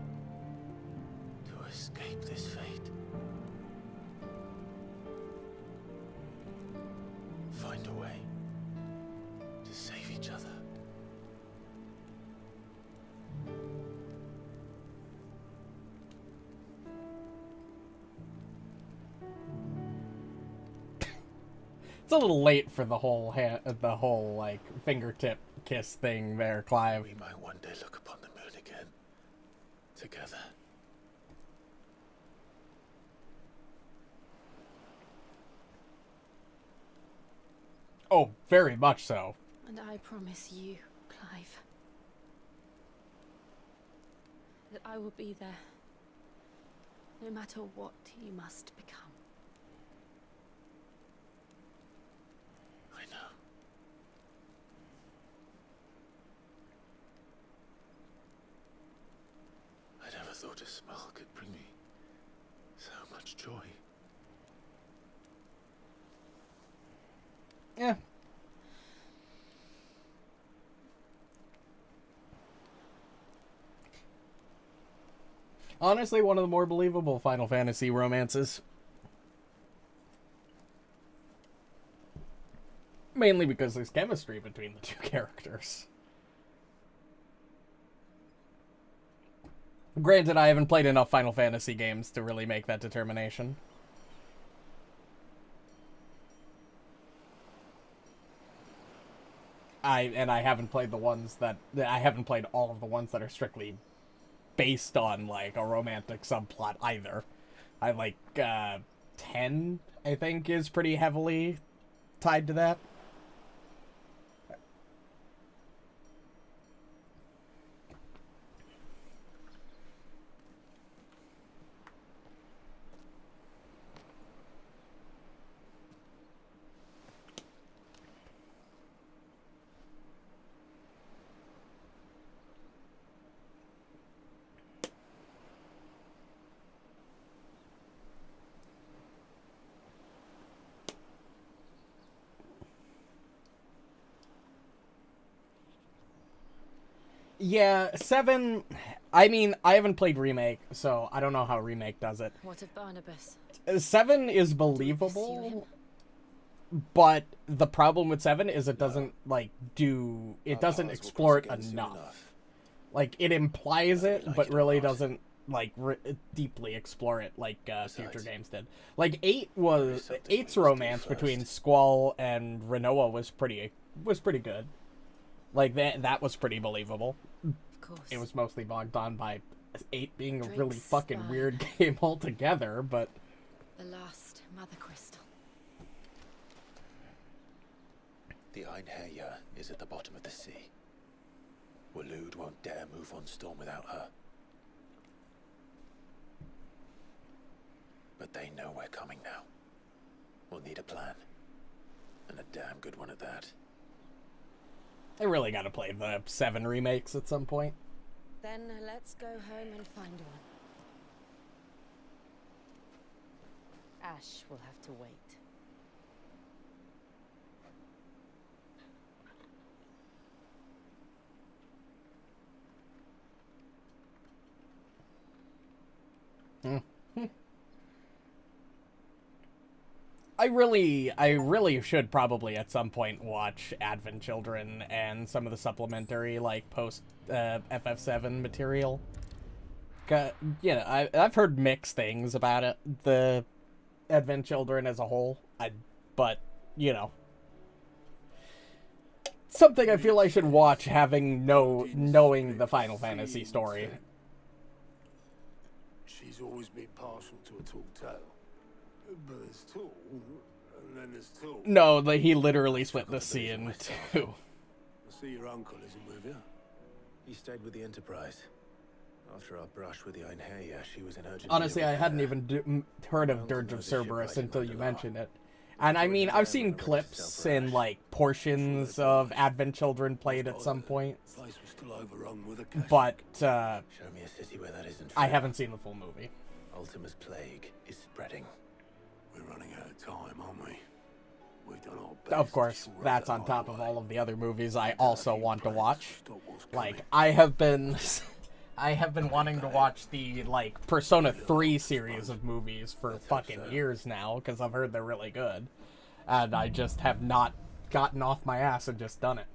to escape this fate. Find a way to save each other. It's a little late for the whole like fingertip kiss thing there, Clive. We might one day look upon the moon again, together. Oh, very much so. And I promise you, Clive, that I will be there, no matter what you must become. I know. I never thought a smile could bring me so much joy. Yeah. Honestly, one of the more believable Final Fantasy romances. Mainly because there's chemistry between the two characters. Granted, I haven't played enough Final Fantasy games to really make that determination. I haven't played the ones that... I haven't played all of the ones that are strictly based on, like, a romantic subplot either. I like, 10, I think, is pretty heavily tied to that. Yeah, 7... I mean, I haven't played Remake, so I don't know how Remake does it. What of Barnabas? 7 is believable, but the problem with 7 is it doesn't, like, do... It doesn't explore it enough. Like, it implies it, but really doesn't, like, deeply explore it like future games did. Like, 8's romance between Squall and Rinoa was pretty good. Like, that was pretty believable. Of course. It was mostly bogged down by 8 being a really fucking weird game altogether, but... The last Mother Crystal. The Einherja is at the bottom of the sea. Waloed won't dare move on Storm without her. But they know we're coming now. We'll need a plan. And a damn good one at that. I really gotta play the 7 remakes at some point. Then let's go home and find one. Ash will have to wait. I really should probably at some point watch Advent Children and some of the supplementary, like, post FF7 material. I've heard mixed things about it, the Advent Children as a whole, but, you know. Something I feel I should watch knowing the Final Fantasy story. She's always been partial to a tall tale. But there's tall, and then there's tall. No, he literally split the sea in two. I see your uncle isn't with you. He stayed with the Enterprise. After our brush with the Einherja, she was in urgent... Honestly, I hadn't even heard of Dirge of Cerberus until you mentioned it. And I mean, I've seen clips and, like, portions of Advent Children played at some point. But, Show me a city where that isn't true. I haven't seen the full movie. Ultima's plague is spreading. We're running out of time, aren't we? We've done our best. Of course, that's on top of all of the other movies I also want to watch. Like, I have been wanting to watch the, like, Persona 3 series of movies for fucking years now, because I've heard they're really good. And I just have not gotten off my ass and just done it.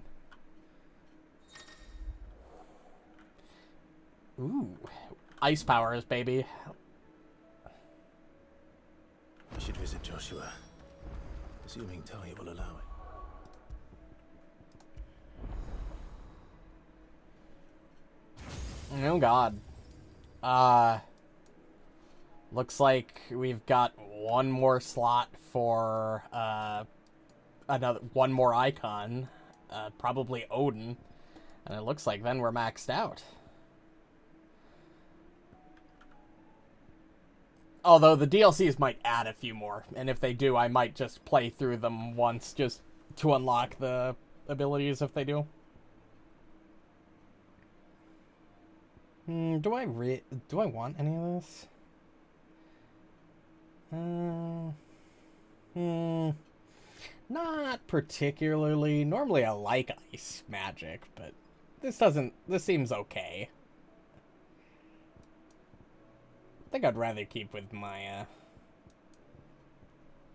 Ooh. Ice powers, baby. We should visit Joshua. Assuming Talia will allow it. Oh god. Looks like we've got one more slot for one more icon, probably Odin, and it looks like then we're maxed out. Although the DLCs might add a few more, and if they do, I might just play through them once just to unlock the abilities if they do. Do I want any of this? Not particularly. Normally I like ice magic, but this seems okay. I think I'd rather keep with my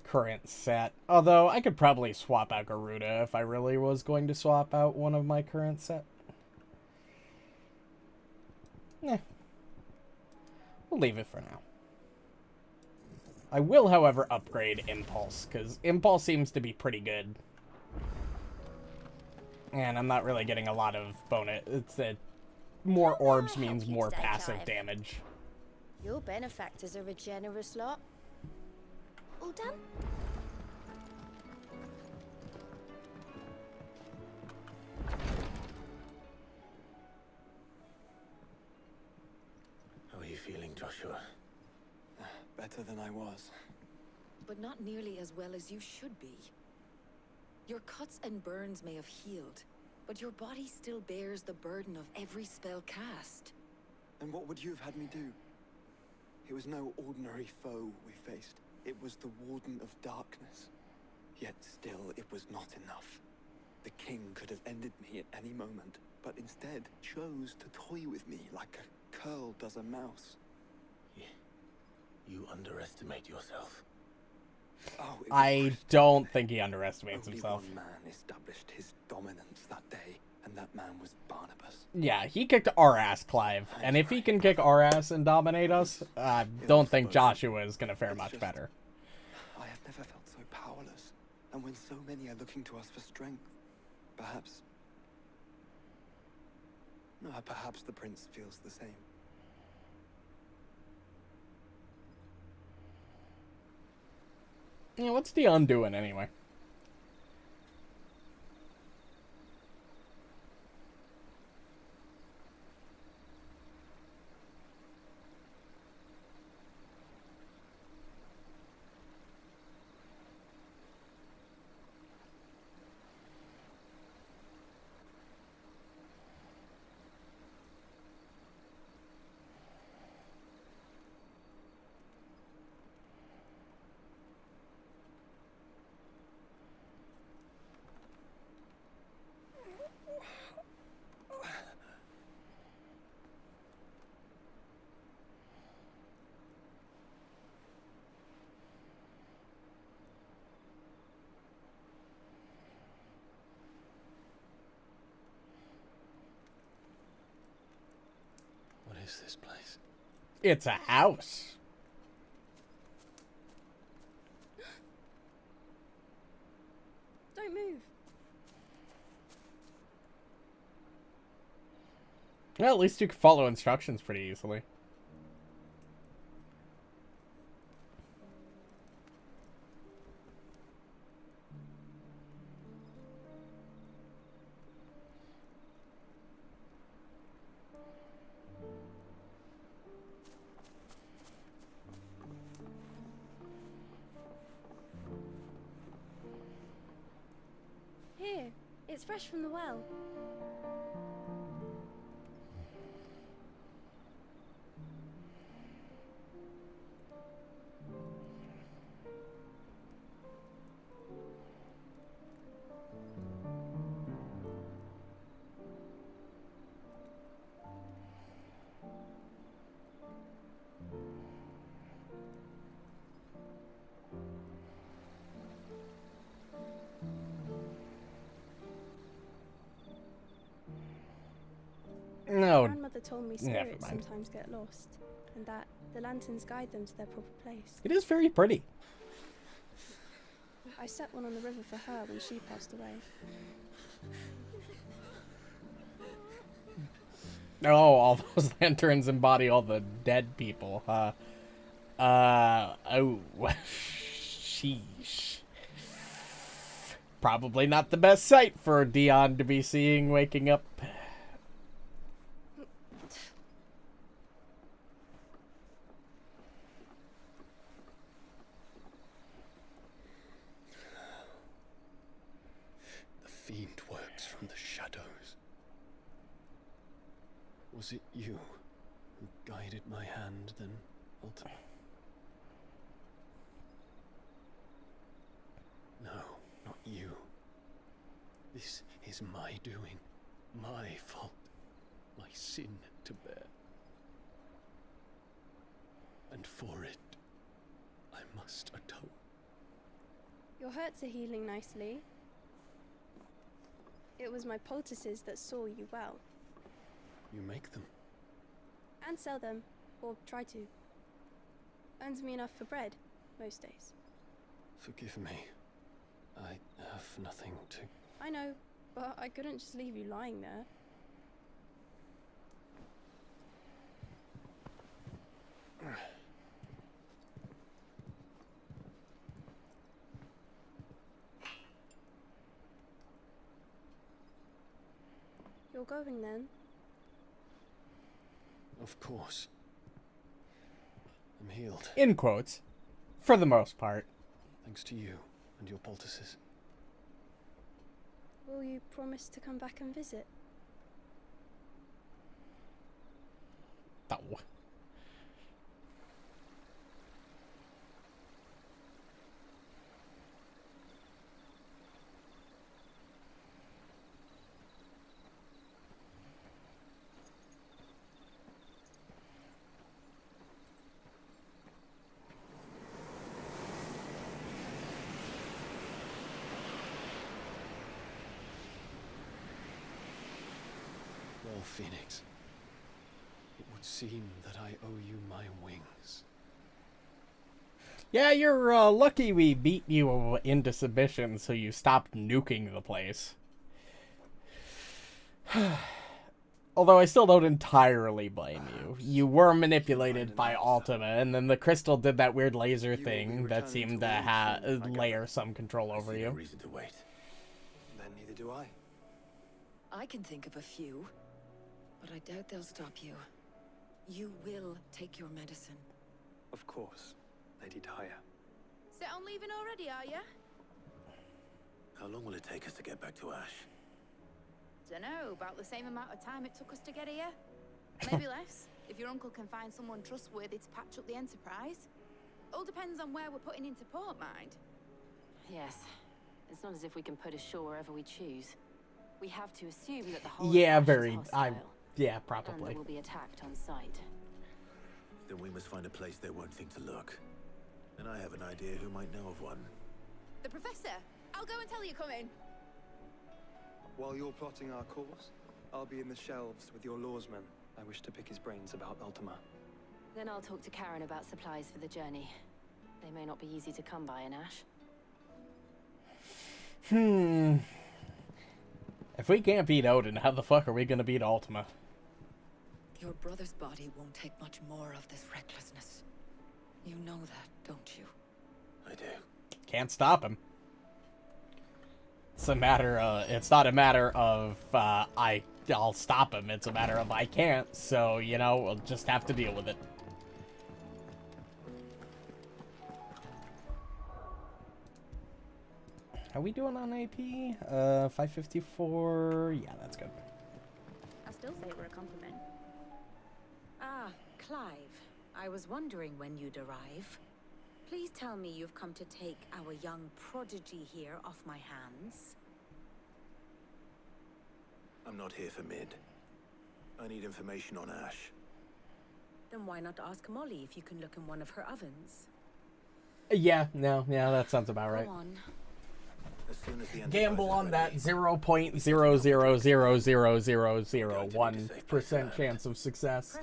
current set. Although I could probably swap out Garuda if I really was going to swap out one of my current set. We'll leave it for now. I will, however, upgrade Impulse, because Impulse seems to be pretty good. And I'm not really getting a lot of bonus. It's that more orbs means more passive damage. Your benefactors are a generous lot. All done? How are you feeling, Joshua? Better than I was. But not nearly as well as you should be. Your cuts and burns may have healed, but your body still bears the burden of every spell cast. And what would you have had me do? It was no ordinary foe we faced. It was the Warden of Darkness. Yet still, it was not enough. The king could have ended me at any moment, but instead chose to toy with me like a curl does a mouse. You underestimate yourself. Oh, I don't think he underestimates himself. Only one man established his dominance that day, and that man was Barnabas. Yeah, he kicked our ass, Clive. And if he can kick our ass and dominate us, I don't think Joshua is going to fare much better. I have never felt so powerless. And when so many are looking to us for strength, perhaps the prince feels the same. Yeah, what's Dion doing anyway? What is this place? It's a house. Don't move. Well, at least you can follow instructions pretty easily. Here, it's fresh from the well. No. Grandmother told me Never spirits mind. sometimes get lost, and that the lanterns guide them to their proper place. It is very pretty. I set one on the river for her when she passed away. Oh, all those lanterns embody all the dead people, huh? Oh, sheesh. Probably not the best sight for Dion to be seeing waking up. The fiend works from the shadows. Was it you who guided my hand then, Ultima? No, not you. This is my doing, my fault, my sin to bear. And for it, I must atone. Your hurts are healing nicely. It was my poultices that saw you well. You make them. And sell them, or try to. Earns me enough for bread, most days. Forgive me. I have nothing to... I know, but I couldn't just leave you lying there. You're going then? Of course. I'm healed. In quotes. For the most part. Thanks to you and your poultices. Will you promise to come back and visit? No. Well, Phoenix, it would seem that I owe you my wings. Yeah, you're lucky we beat you into submission so you stopped nuking the place. Although I still don't entirely blame you. You were manipulated by Ultima, and then the crystal did that weird laser thing that seemed to layer some control over you. Reason to wait. Then neither do I. I can think of a few, but I doubt they'll stop you. You will take your medicine. Of course, Lady Daya. Set on leaving already, are ya? How long will it take us to get back to Ash? Dunno, about the same amount of time it took us to get here. Maybe less, if your uncle can find someone trustworthy to patch up the Enterprise. All depends on where we're putting into port, mind. Yes. It's not as if we can put ashore wherever we choose. We have to assume that the whole Yeah, Ash is very. hostile, Yeah, and probably. that we'll be attacked on sight. Then we must find a place they won't think to look. And I have an idea who might know of one. The Professor! I'll go and tell you come in. While you're plotting our course, I'll be in the shelves with your lawsman. I wish to pick his brains about Ultima. Then I'll talk to Karen about supplies for the journey. They may not be easy to come by in Ash. If we can't beat Odin, how the fuck are we gonna beat Ultima? Your brother's body won't take much more of this recklessness. You know that, don't you? I do. Can't stop him. It's a matter of, it's not a matter of, I'll stop him. It's a matter of I can't, so, you know, we'll just have to deal with it. How we doing on AP? 554, yeah, that's good. I still say we're a compliment. Ah, Clive. I was wondering when you'd arrive. Please tell me you've come to take our young prodigy here off my hands. I'm not here for Mid. I need information on Ash. Then why not ask Molly if you can look in one of her ovens? Yeah, no, yeah, that sounds about right. Go on. Gamble on that 0.0000001% chance of success,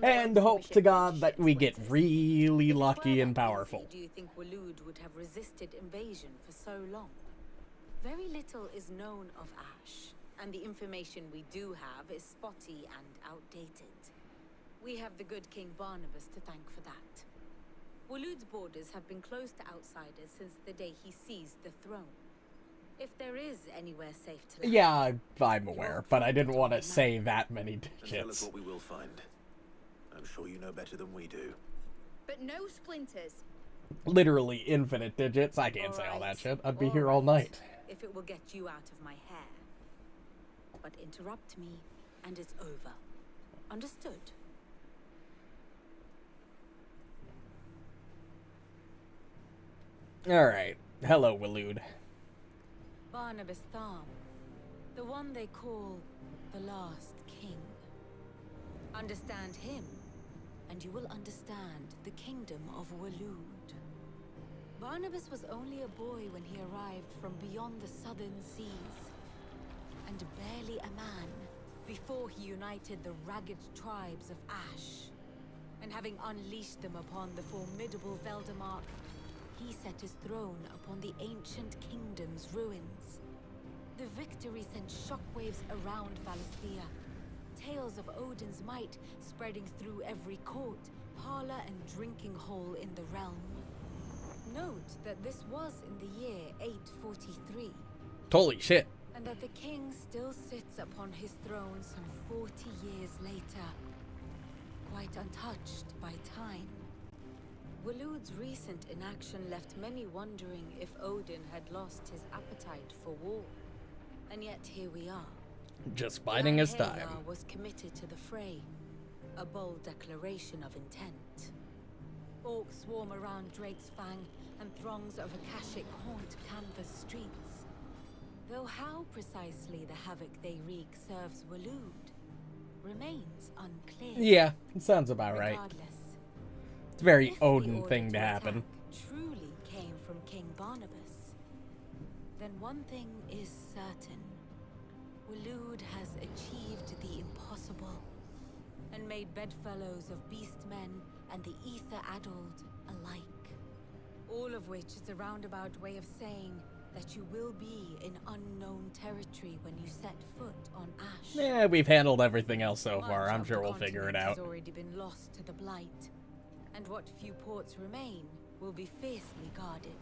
and hope to God that we get really lucky and powerful. Do you think Waloed would have resisted invasion for so long? Very little is known of Ash, and the information we do have is spotty and outdated. We have the good King Barnabas to thank for that. Waloed's borders have been closed to outsiders since the day he seized the throne. If there is anywhere safe to land, Yeah, I'm aware, but I didn't want to say that many And tell us digits. what we will find. I'm sure you know better than we do. But no splinters. Literally infinite digits. I can't say all that shit. I'd be here all night. if it will get you out of my hair. But interrupt me, and it's over. Understood? Alright. Hello, Waloed. Barnabas Tham, the one they call the last king. Understand him, and you will understand the kingdom of Waloed. Barnabas was only a boy when he arrived from beyond the southern seas, and barely a man before he united the ragged tribes of Ash. And having unleashed them upon the formidable Veldemark, he set his throne upon the ancient kingdom's ruins. The victory sent shockwaves around Valisthea, tales of Odin's might spreading through every court, parlor, and drinking hole in the realm. Note that this was in the year 843. Holy shit. And that the king still sits upon his throne some 40 years later, quite untouched by time. Waloed's recent inaction left many wondering if Odin had lost his appetite for war. And yet here we are. Just biding his time. Einherjar was committed to the fray, a bold declaration of intent. Orcs swarm around Drake's Fang, and throngs of Akashic haunt Canvas streets. Though how precisely the havoc they wreak serves Waloed remains unclear. Yeah, it sounds about right. Regardless, It's a very if the Odin order thing to attack happen. truly came from King Barnabas, then one thing is certain. Waloed has achieved the impossible, and made bedfellows of beastmen and the ether-addled alike. All of which is a roundabout way of saying that you will be in unknown territory when you set foot on Ash. Yeah, we've handled everything else so far. Much I'm of sure the we'll figure it continent out. has already been lost to the Blight, and what few ports remain will be fiercely guarded.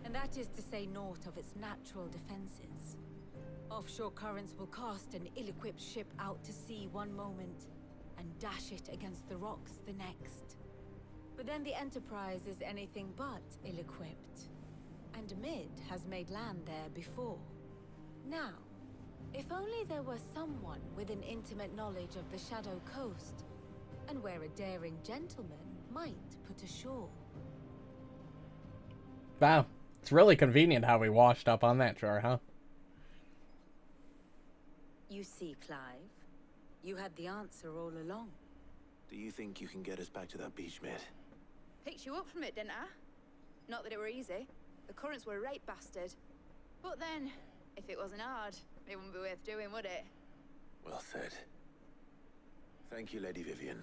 And that is to say naught of its natural defenses. Offshore currents will cast an ill-equipped ship out to sea one moment, and dash it against the rocks the next. But then the Enterprise is anything but ill-equipped. And Mid has made land there before. Now, if only there were someone with an intimate knowledge of the Shadow Coast, and where a daring gentleman might put ashore. Wow. It's really convenient how we washed up on that shore, huh? You see, Clive, you had the answer all along. Do you think you can get us back to that beach, Mid? Picked you up from it, didn't I? Not that it were easy. The currents were a right bastard. But then, if it wasn't hard, it wouldn't be worth doing, would it? Well said. Thank you, Lady Vivian.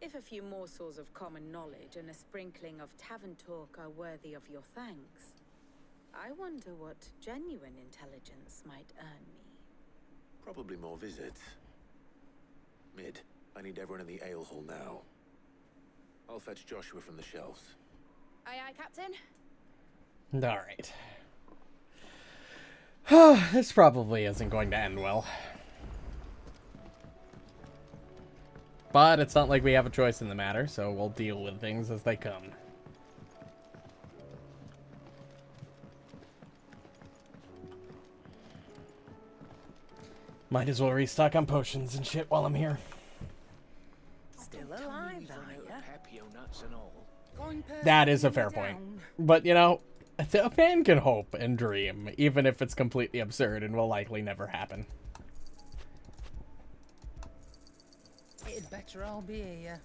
If a few morsels of common knowledge and a sprinkling of tavern talk are worthy of your thanks, I wonder what genuine intelligence might earn me. Probably more visits. Mid, I need everyone in the ale hall now. I'll fetch Joshua from the shelves. Aye, aye, Captain. Alright. This probably isn't going to end well. But it's not like we have a choice in the matter, so we'll deal with things as they come. Might as well restock on potions and shit while I'm here. Still alive, are you? Nuts and all. That is a fair point. But, you know, a man can hope and dream, even if it's completely absurd and will likely never happen. It'd better all be here.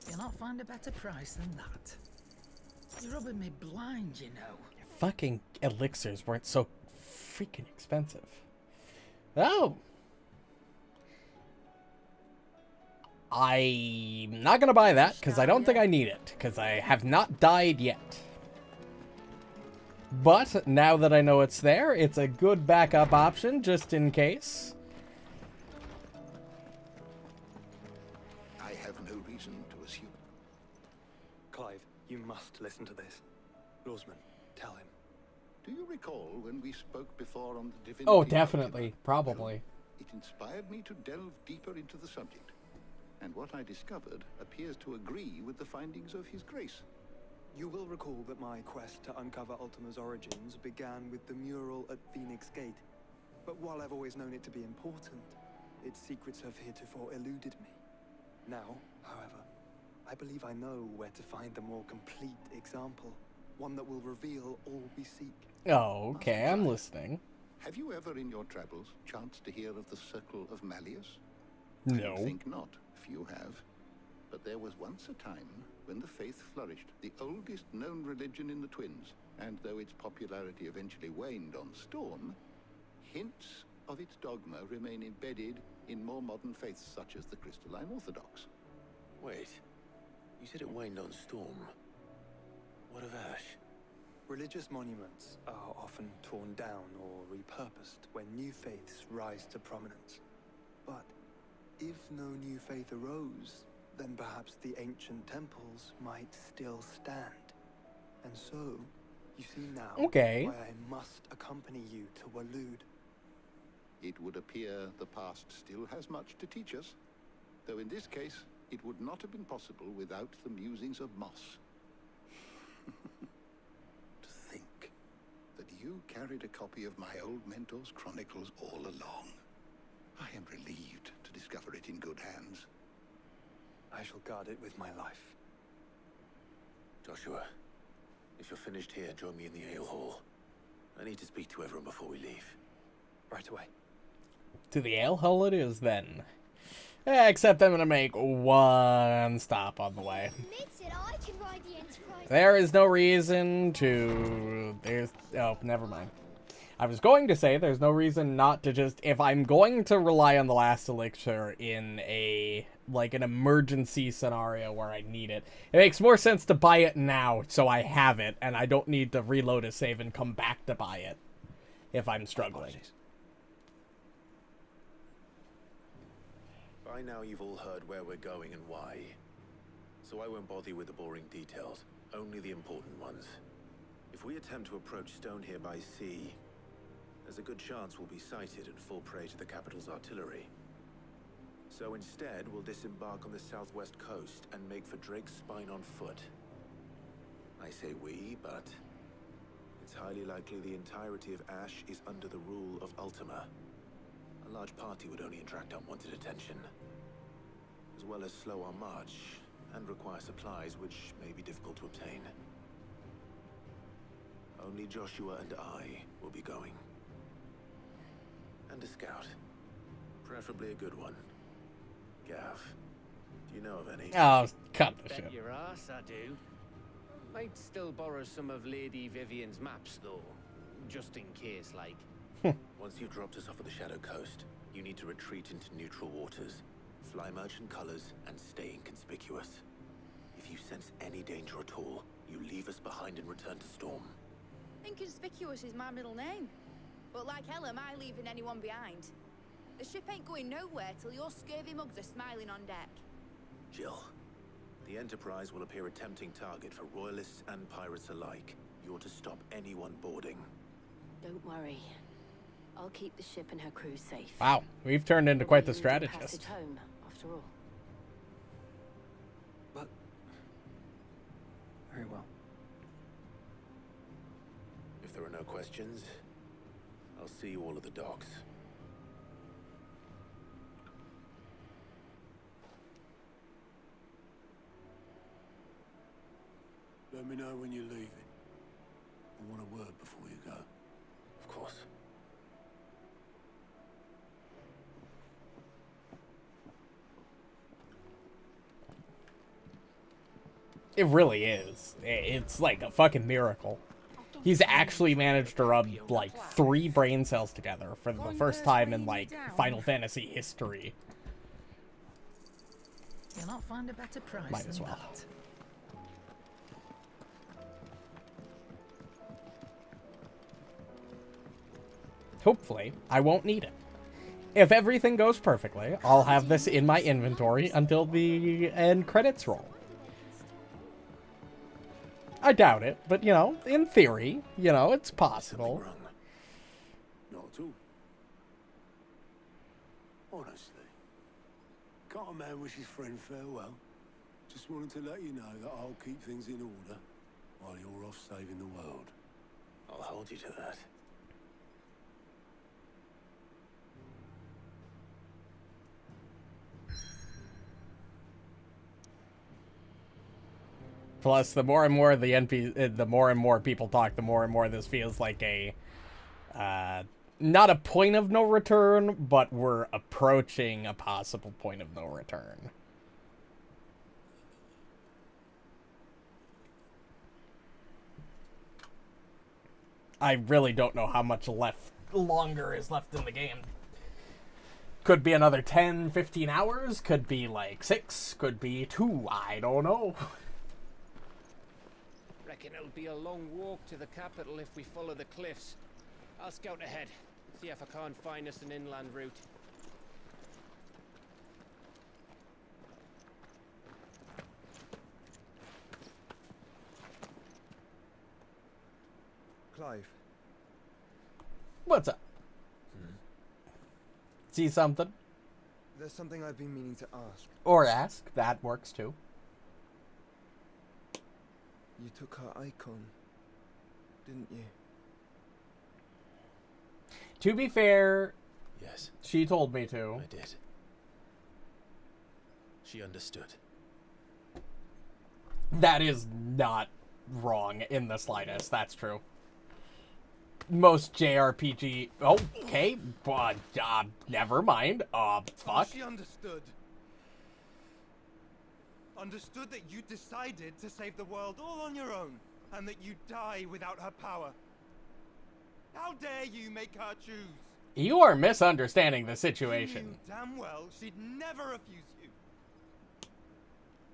You'll not find a better price than that. You're rubbing me blind, you know. fucking elixirs weren't so freaking expensive. Oh. I'm not gonna buy that, because I don't think I need it, because I have not died yet. But, now that I know it's there, it's a good backup option, just in case. I have no reason to assume. Clive, you must listen to this. Lawsman, tell him. Do you recall when we spoke before on the divinity? Oh, definitely. Probably. It inspired me to delve deeper into the subject. And what I discovered appears to agree with the findings of His Grace. You will recall that my quest to uncover Ultima's origins began with the mural at Phoenix Gate. But while I've always known it to be important, its secrets have heretofore eluded me. Now, however, I believe I know where to find the more complete example. One that will reveal all we seek. Oh, okay, I'm listening. Have you ever in your travels chanced to hear of the Circle of Malleus? No. I think not. Few have. But there was once a time when the faith flourished, the oldest known religion in the Twins, and though its popularity eventually waned on Storm, hints of its dogma remain embedded in more modern faiths such as the Crystalline Orthodox. Wait, you said it waned on Storm. What of Ash? Religious monuments are often torn down or repurposed when new faiths rise to prominence. But if no new faith arose, then perhaps the ancient temples might still stand. And so, you see now Okay. why I must accompany you to Walud. It would appear the past still has much to teach us, though in this case, it would not have been possible without the musings of Moss. To think that you carried a copy of my old mentor's chronicles all along. I am relieved to discover it in good hands. I shall guard it with my life. Joshua, if you're finished here, join me in the ale hall. I need to speak to everyone before we leave. Right away. To the ale hall it is, then. Except I'm gonna make one stop on the way. There is no reason to... Oh, never mind. I was going to say there's no reason not to just... If I'm going to rely on the last elixir in a... like an emergency scenario where I need it, it makes more sense to buy it now so I have it and I don't need to reload a save and come back to buy it if I'm struggling. By now you've all heard where we're going and why. So I won't bother you with the boring details, only the important ones. If we attempt to approach Stone here by sea, there's a good chance we'll be sighted and fall prey to the capital's artillery. So instead, we'll disembark on the southwest coast and make for Drake's Spine on foot. I say we, but it's highly likely the entirety of Ash is under the rule of Ultima. A large party would only attract unwanted attention, as well as slow our march and require supplies which may be difficult to obtain. Only Joshua and I will be going. And a scout. Preferably a good one. Gav, do you know of any? Oh, cut the Bet shit. your ass I do. Might still borrow some of Lady Vivian's maps, though. Just in case, like. Once you've dropped us off at the Shadow Coast, you need to retreat into neutral waters, fly merchant colors, and stay inconspicuous. If you sense any danger at all, you leave us behind and return to Storm. Inconspicuous is my middle name. But like hell am I leaving anyone behind. The ship ain't going nowhere till your scurvy mugs are smiling on deck. Jill, the Enterprise will appear a tempting target for royalists and pirates alike. You're to stop anyone boarding. Don't worry. I'll keep the ship and her crew safe. Wow, we've turned into quite the Passage strategist. home, after all. But... very well. If there are no questions, I'll see you all at the docks. Let me know when you're leaving. I want a word before you go. Of course. It really is. It's like a fucking miracle. After He's actually managed to rub, like, 3 brain cells together for the first time in, like, Final Fantasy history. You'll not find a better price. Might as well. That. Hopefully, I won't need it. If everything goes perfectly, I'll have this in my inventory until the end credits roll. I doubt it, but, you know, in theory, you know, it's possible. Not at all. Honestly. Can't a man wish his friend farewell? Just wanted to let you know that I'll keep things in order while you're off saving the world. I'll hold you to that. Plus, the more and more the more and more people talk, the more and more this feels like a, not a point of no return, but we're approaching a possible point of no return. I really don't know how much longer is left in the game. Could be another 10, 15 hours, could be like 6, could be 2, I don't know. Reckon it'll be a long walk to the capital if we follow the cliffs. I'll scout ahead, see if I can't find us an inland route. Clive. What's up? See something? There's something I've been meaning to ask. Or ask, that works too. You took her icon, didn't you? To be fair, yes, she told me to. I did. She understood. That is not wrong in the slightest. That's true. Most JRPG... Okay, but, never mind. Fuck. She understood. Understood that you decided to save the world all on your own, and that you'd die without her power. How dare you make her choose? You are misunderstanding the situation. You knew damn well she'd never refuse you.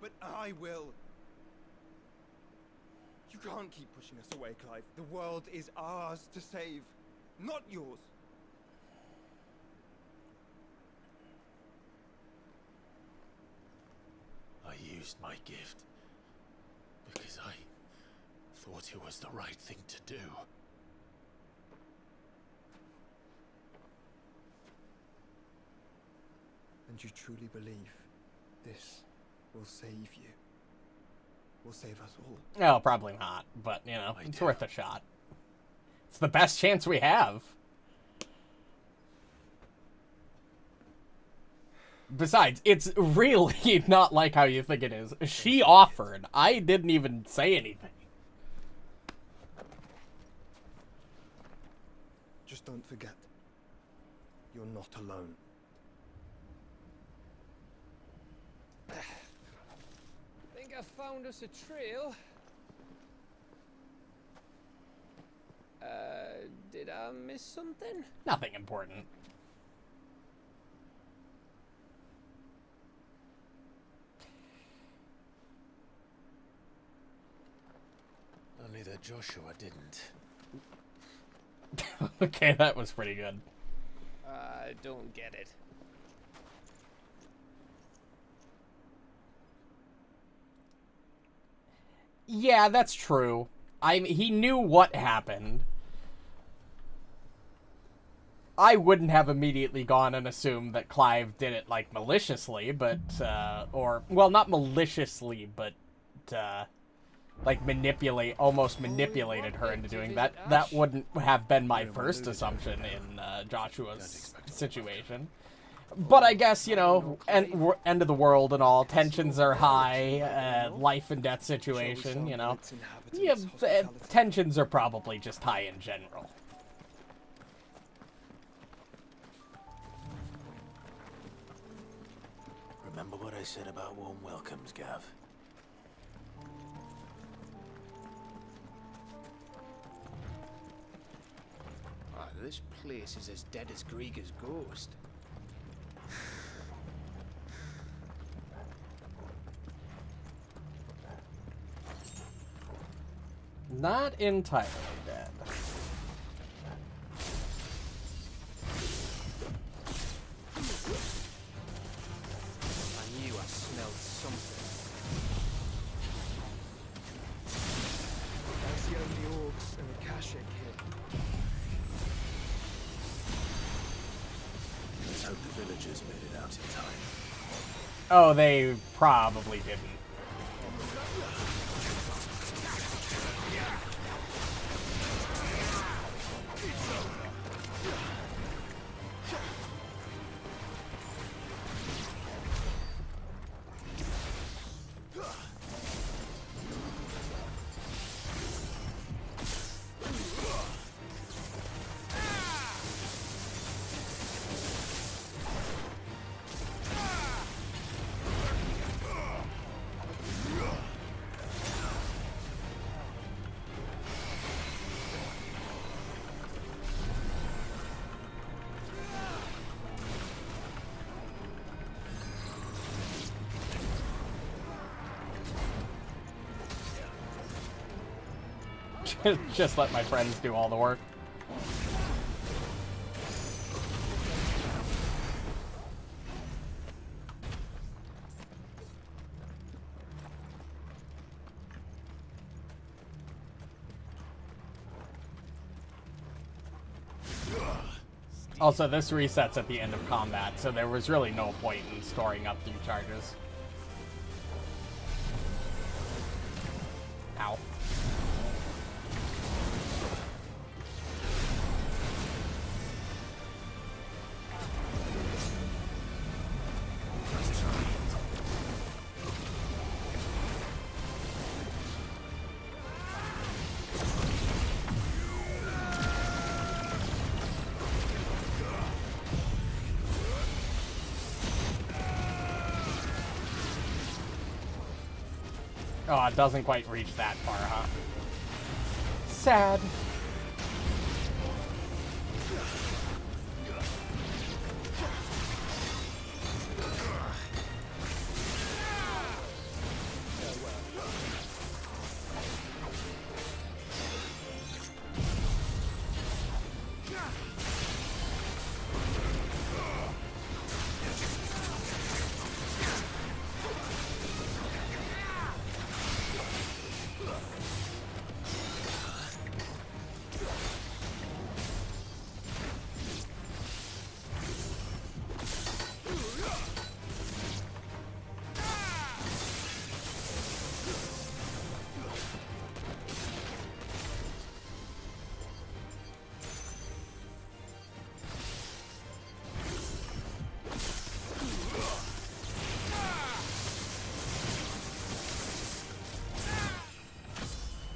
But I will. You can't keep pushing us away, Clive. The world is ours to save, not yours. I used my gift because I thought it was the right thing to do. And you truly believe this will save you? Will save us all? Well, probably not, but, you know, it's worth a shot. It's the best chance we have. Besides, it's really not like how you think it is. She offered. I didn't even say anything. Just don't forget, you're not alone. Think I found us a trail. Did I miss something? Nothing important. Only that Joshua didn't. Okay, that was pretty good. I don't get it. Yeah, that's true. He knew what happened. I wouldn't have immediately gone and assumed that Clive did it, like, maliciously, but, or, well, not maliciously, but, like, almost manipulated her into doing that. That wouldn't have been my first assumption in, Joshua's situation. But I guess, you know, end of the world and all, tensions are high, life and death situation, you know. Yeah, tensions are probably just high in general. Remember what I said about warm welcomes, Gav? this place is as dead as Grieger's ghost. Not entirely dead. I knew I smelled something. That's the only orcs and Akashic here. Let's hope the villagers made it out in time. Oh, they probably didn't. Just let my friends do all the work. Also, this resets at the end of combat, so there was really no point in storing up 3 charges. Ow. Oh, it doesn't quite reach that far, huh? Sad.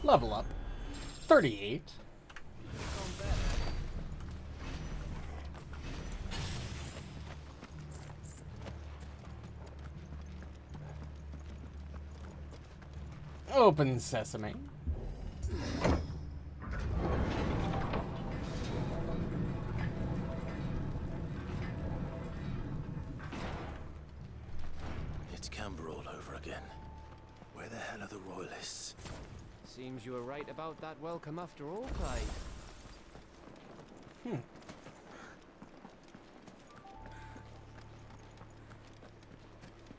Level up. 38. Open sesame. It's Canberra all over again. Where the hell are the royalists? Seems you were right about that welcome after all, Clive.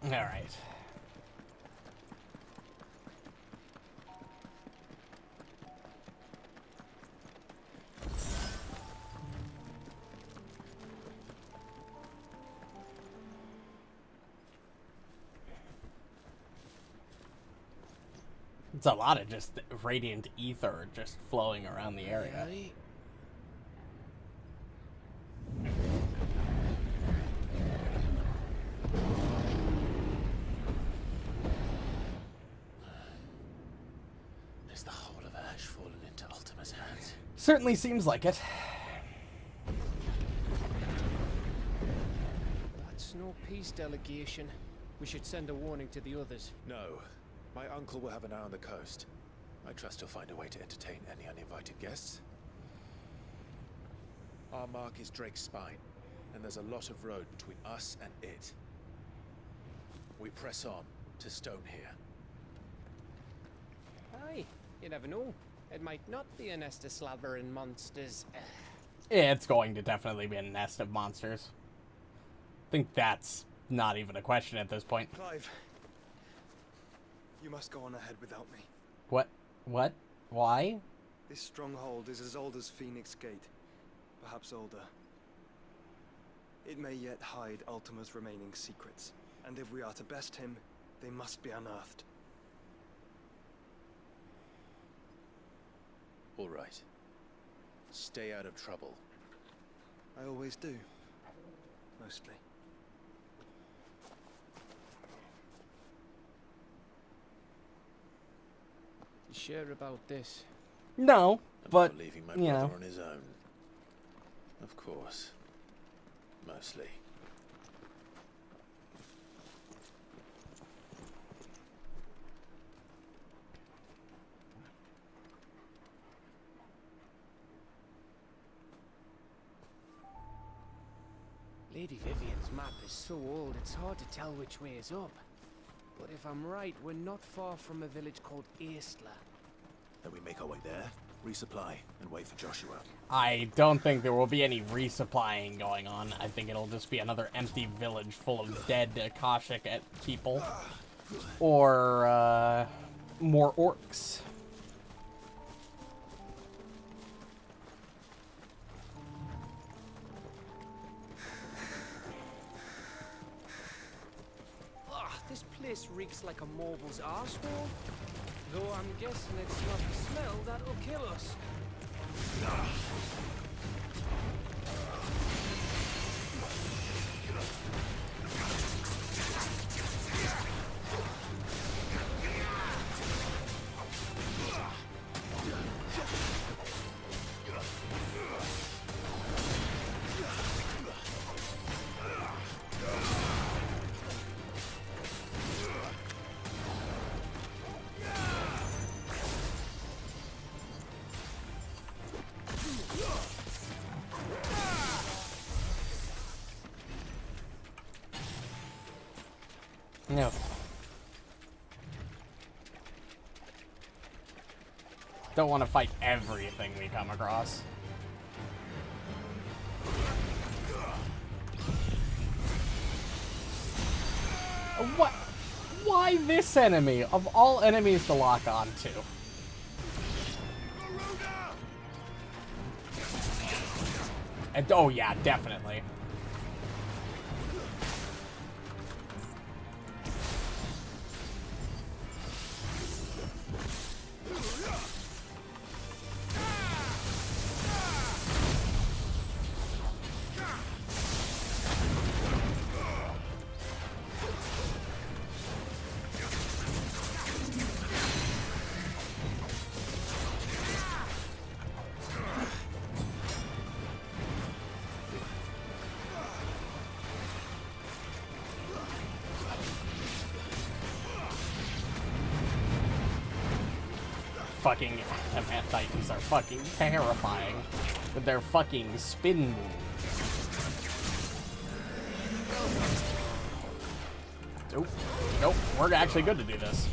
All right. It's a lot of just radiant ether just flowing around the area. Is the whole of Ash fallen into Ultima's hands? Certainly seems like it. That's no peace delegation. We should send a warning to the others. No. My uncle will have an eye on the coast. I trust he'll find a way to entertain any uninvited guests. Our mark is Drake's spine, and there's a lot of road between us and it. We press on to Stone here. Aye, you never know. It might not be a nest of slavering monsters. It's going to definitely be a nest of monsters. I think that's not even a question at this point. Clive, you must go on ahead without me. What? What? Why? This stronghold is as old as Phoenix Gate, perhaps older. It may yet hide Ultima's remaining secrets, and if we are to best him, they must be unearthed. All right. Stay out of trouble. I always do. Mostly. You sure about this? No, but, leaving my you brother know. on his own. Of course. Mostly. Lady Vivian's map is so old, it's hard to tell which way is up. But if I'm right, we're not far from a village called Aistla. Then we make our way there, resupply, and wait for Joshua. I don't think there will be any resupplying going on. I think it'll just be another empty village full of dead Akashic people. Or, more orcs. This place reeks like a moble's arsehole. Though I'm guessing it's not the smell that'll kill us. No. Don't want to fight everything we come across. What? Why this enemy? Of all enemies to lock onto. And, oh yeah, definitely. Fucking Ant Titans are fucking terrifying with their fucking spin move. Nope. Nope. We're actually good to do this.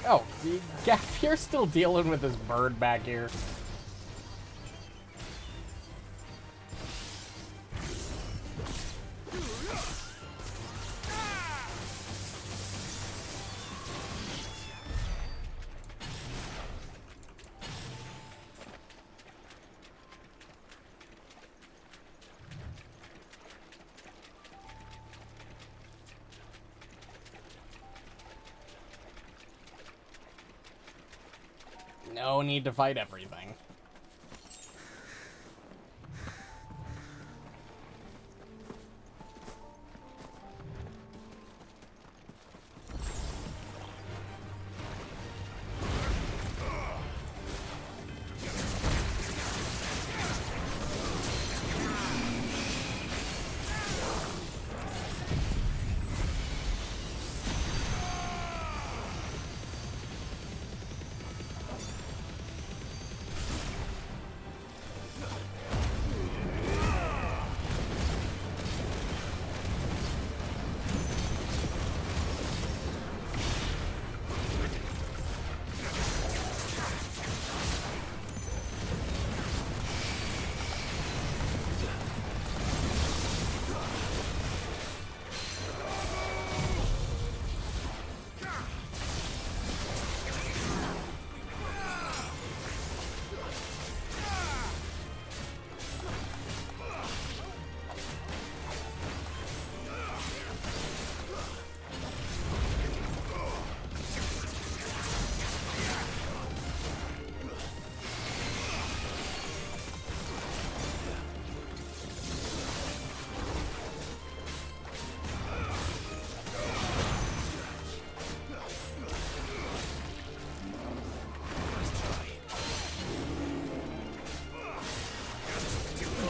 Oh, Gaff, you're still dealing with this bird back here. No need to fight everything.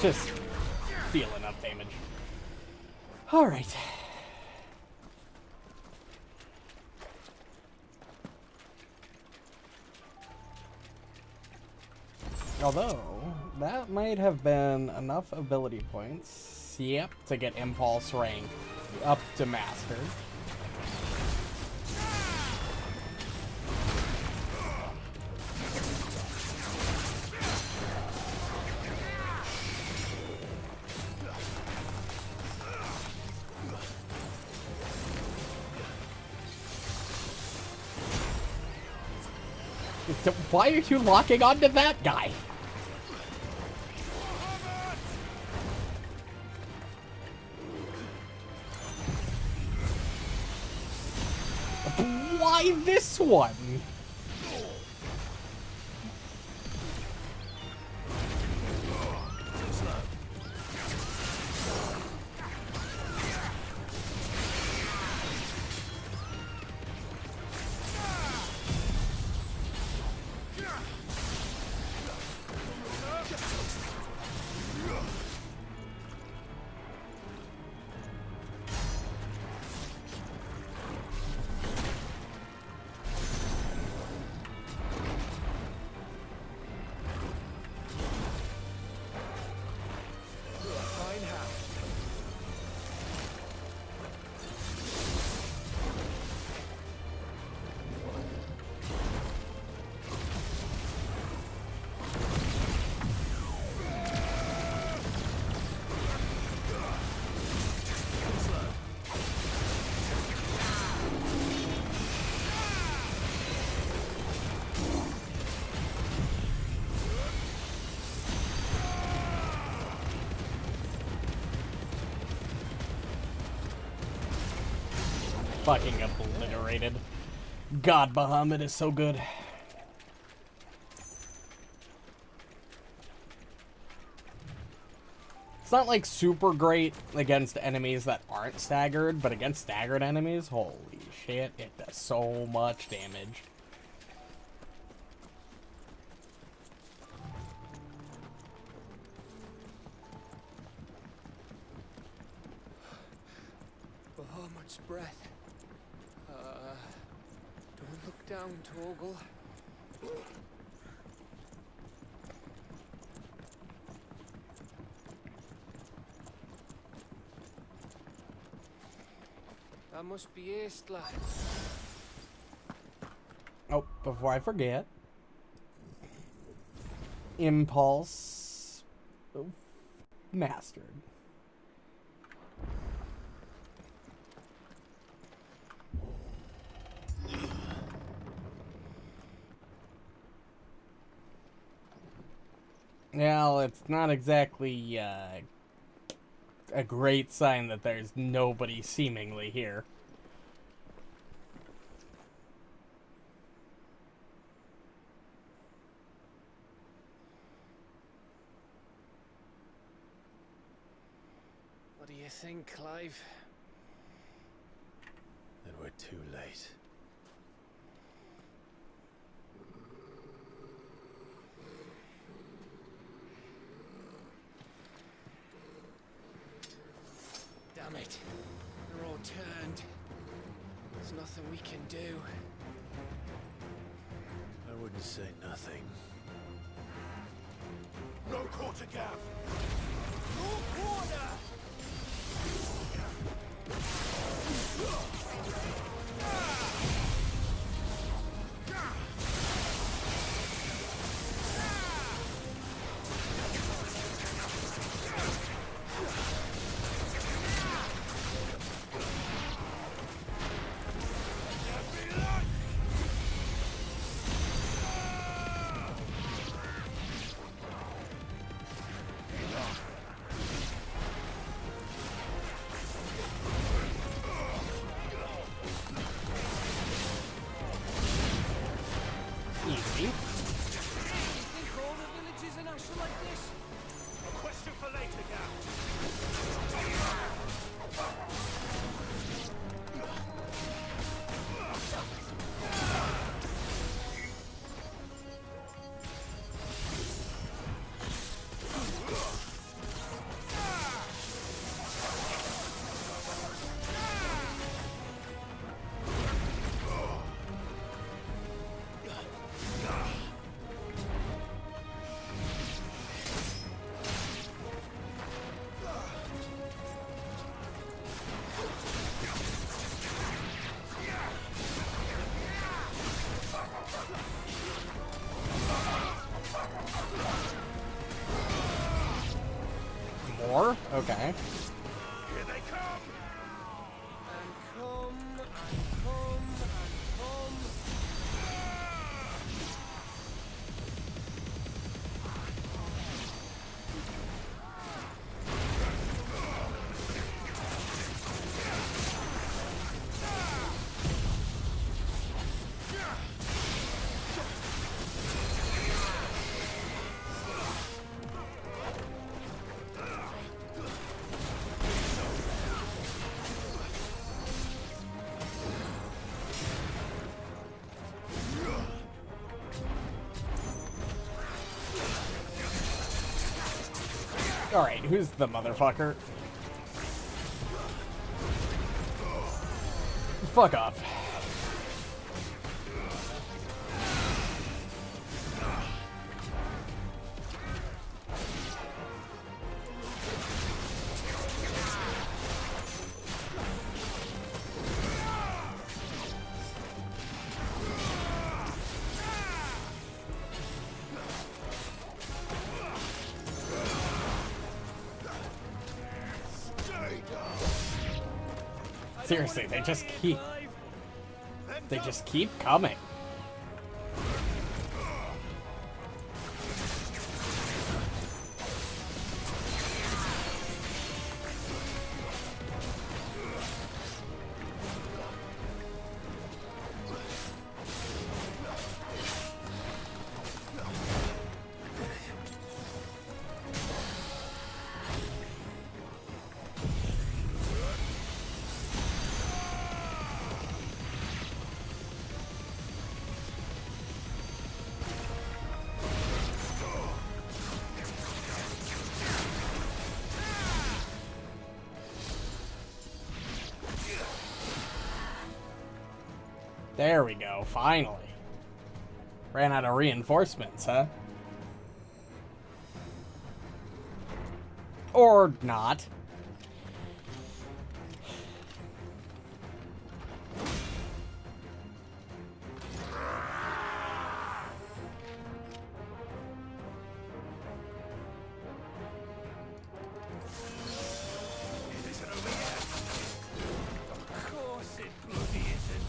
Just deal enough damage. Alright. Although, that might have been enough ability points, yep, to get Impulse rank up to Master. Why are you locking onto that guy? Why this one? Fucking obliterated. God, Bahamut is so good. It's not like super great against enemies that aren't staggered, but against staggered enemies, holy shit, it does so much damage. Bahamut's breath. Don't look down, Torgal. That must be Aistla. Oh, before I forget. Impulse mastered. Well, it's not exactly a great sign that there's nobody seemingly here. What do you think, Clive? Then we're too late. Damn it. They're all turned. There's nothing we can do. I wouldn't say nothing. No quarter gap! No quarter! Easy. You think all the villages in Asher like this? A question for later, Gap. More? Okay. Here they come! And come, and come, and come. Alright, who's the motherfucker? Fuck off. Seriously, they just keep coming. There we go, finally. Ran out of reinforcements, huh? Or not. Of course it bloody isn't.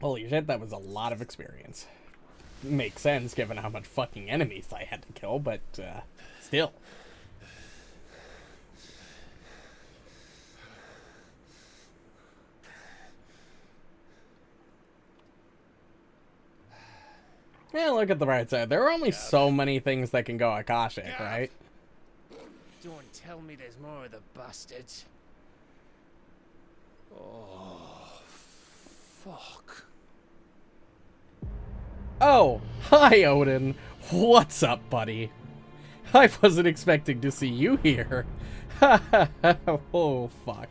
Holy shit, that was a lot of experience. Makes sense given how much fucking enemies I had to kill, but still. Yeah, look at the bright side. There are only so many things that can go Akashic, right? Don't tell me there's more of the bastards. Oh, fuck. Oh, hi, Odin. What's up, buddy? I wasn't expecting to see you here. Oh, fuck.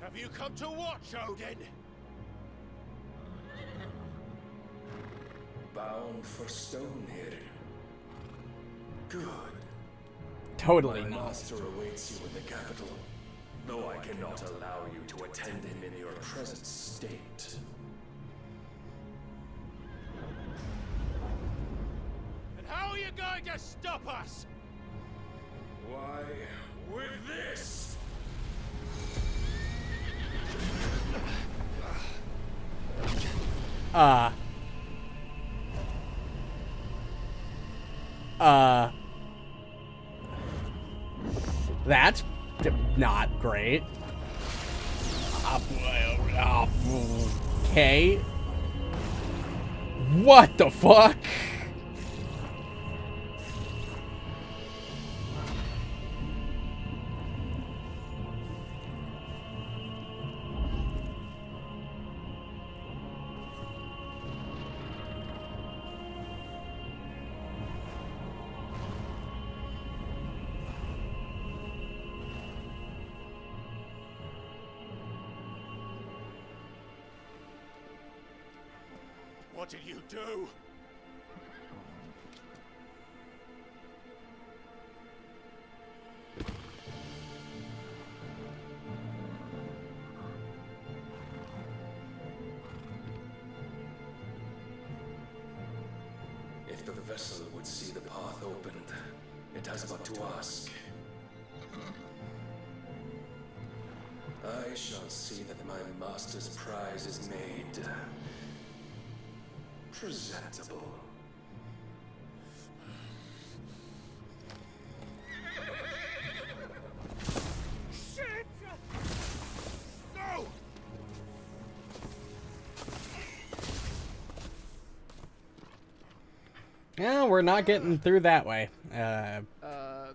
Have you come to watch, Odin? Bound for Stonehill. Good. Totally My not. master awaits you in the capital, though I cannot allow you to attend him in your present state. And how are you going to stop us? Why, with this! That's not great. Okay. What the fuck? What did you do? If the vessel would see the path opened, it has but to ask. I shall see that my master's prize is made presentable. Shit! No! Yeah, we're not getting through that way. Clive?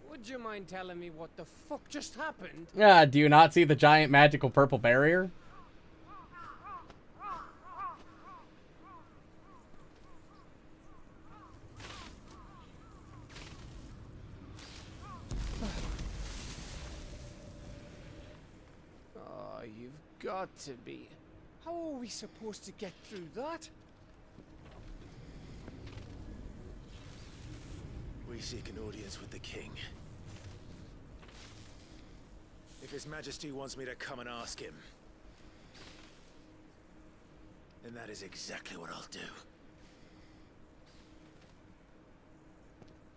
Would you mind telling me what the fuck just happened? Do you not see the giant magical purple barrier? Oh, you've got to be. How are we supposed to get through that? We seek an audience with the king. If His Majesty wants me to come and ask him, then that is exactly what I'll do.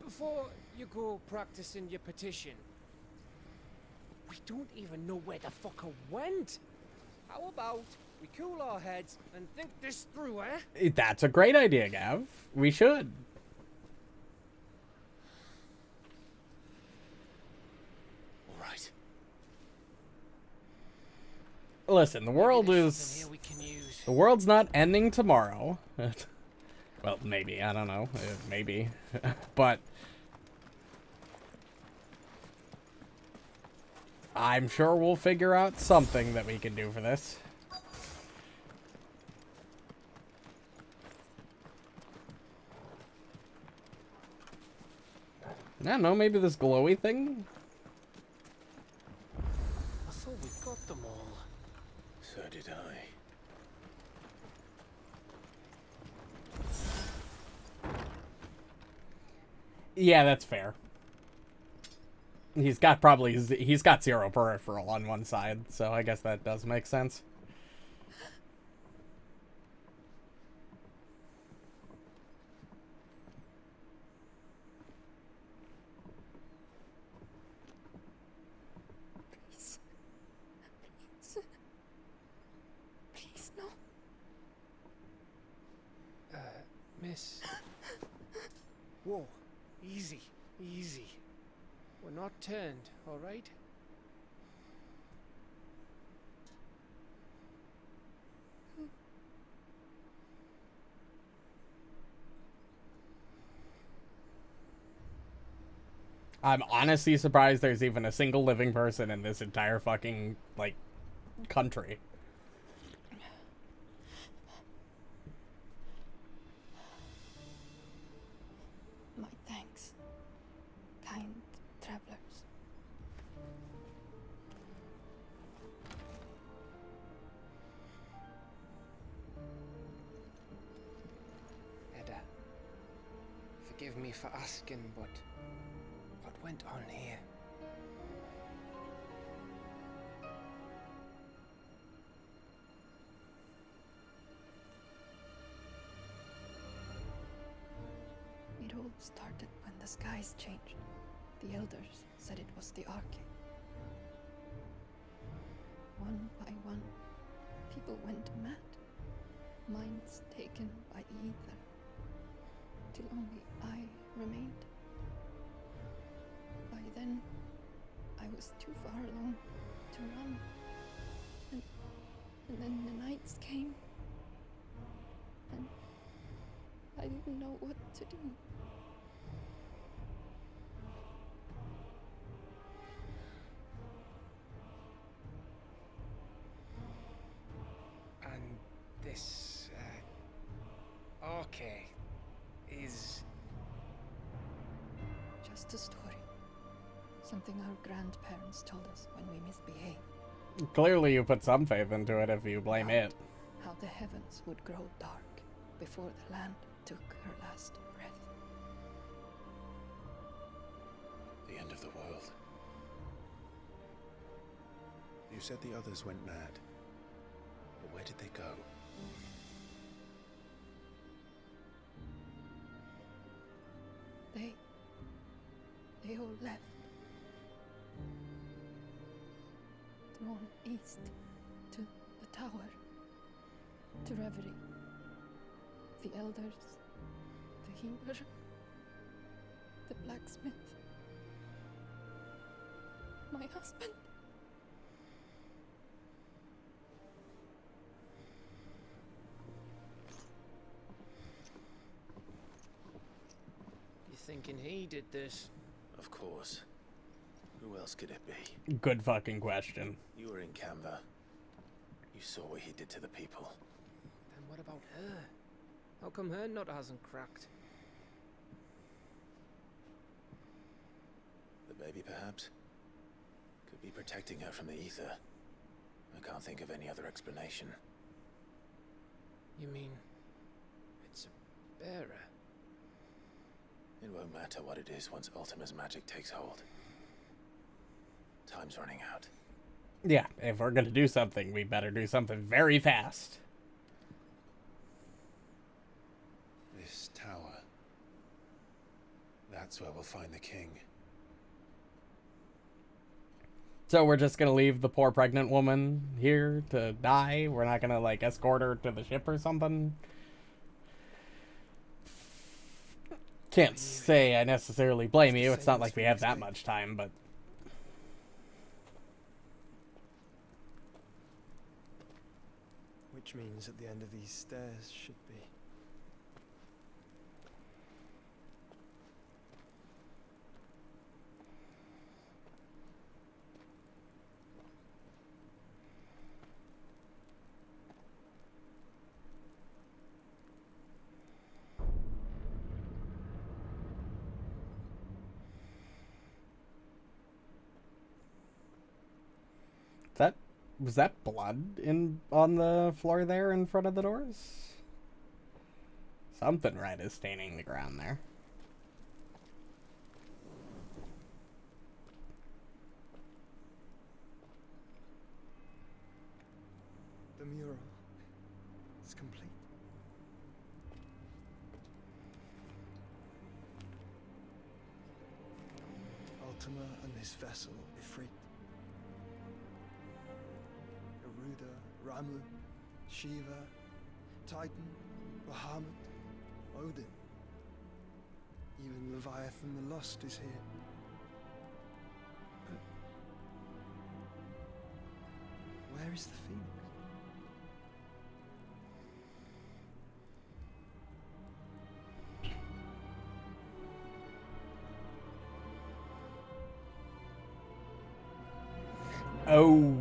Before you go practicing your petition, we don't even know where the fucker went. How about we cool our heads and think this through, eh? That's a great idea, Gav. We should. All right. Listen, the world is... The world's not ending tomorrow. Well, maybe. I don't know. Maybe. But... I'm sure we'll figure out something that we can do for this. I don't know, maybe this glowy thing? I thought we got them all. So did I. Yeah, that's fair. He's got zero peripheral on one side, so I guess that does make sense. this. Whoa, easy, easy. We're not turned, all right? I'm honestly surprised there's even a single living person in this entire fucking, like, country. My thanks, kind travelers. Edda, forgive me for asking, but what went on here? It all started when the skies changed. The elders said it was the Arcade. One by one, people went mad. Minds taken by the ether. Till only I remained. By then, I was too far along to run. And then the nights came. And I didn't know what to do. And this, Arcade is... Just a story. Something our grandparents told us when we misbehaved. Clearly you put some faith into it if you blame it. How the heavens would grow dark before the land took her last breath. The end of the world. You said the others went mad. But where did they go? They all left. Drawn east to the tower, to Reverie. The elders, the healer, the blacksmith, my husband. You thinking he did this? Of course. Who else could it be? Good fucking question. You were in Canva. You saw what he did to the people. Then what about her? How come her nut hasn't cracked? The baby, perhaps? Could be protecting her from the ether. I can't think of any other explanation. You mean... it's a bearer? It won't matter what it is once Ultima's magic takes hold. Time's running out. Yeah, if we're gonna do something, we better do something very fast. This tower. That's where we'll find the king. So we're just gonna leave the poor pregnant woman here to die? We're not gonna, like, escort her to the ship or something? Can't say I necessarily blame you. It's not like we have that much time, but... Which means at the end of these stairs should be. Was that blood on the floor there in front of the doors? Something red is staining the ground there. The mural is complete. Ultima and this vessel, Ifrit. Garuda, Ramu, Shiva, Titan, Bahamut, Odin. Even Leviathan the Lost is here. But where is the Phoenix? Oh.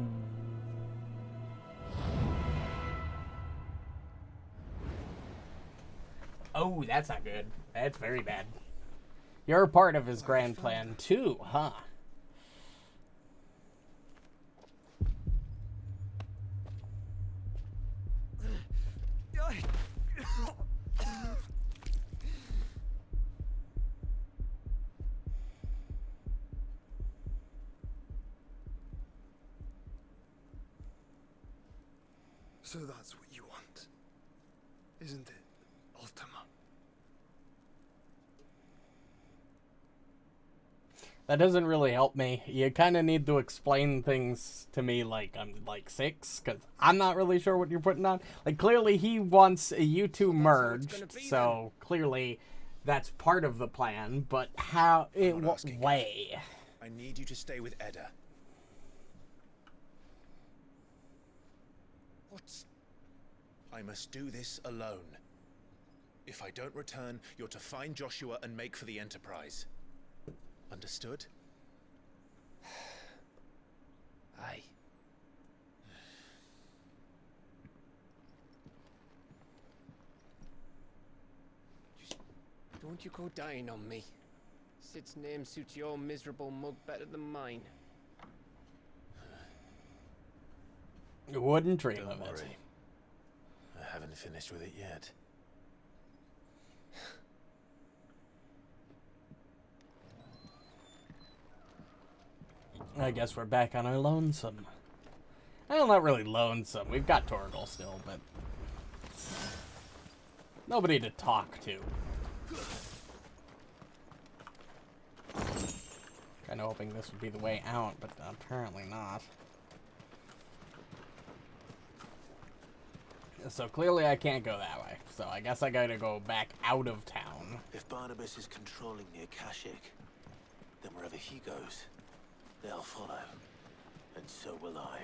Oh, that's not good. That's very bad. You're a part of his grand plan too, huh? So that's what you want, isn't it, Ultima? That doesn't really help me. You kind of need to explain things to me like I'm like 6, because I'm not really sure what you're putting on. Like, clearly he wants you two merged, so clearly that's part of the plan, but how, in what way? I need you to stay with Edda. I must do this alone. If I don't return, you're to find Joshua and make for the Enterprise. Understood? Aye. Just don't you go dying on me. Sid's name suits your miserable mug better than mine. You wouldn't dream of it. Don't worry. I haven't finished with it yet. I guess we're back on our lonesome. Well, not really lonesome. We've got Torgal still, but nobody to talk to. Kind of hoping this would be the way out, but apparently not. So clearly I can't go that way. So I guess I gotta go back out of town. If Barnabas is controlling the Akashic, then wherever he goes, they'll follow. And so will I.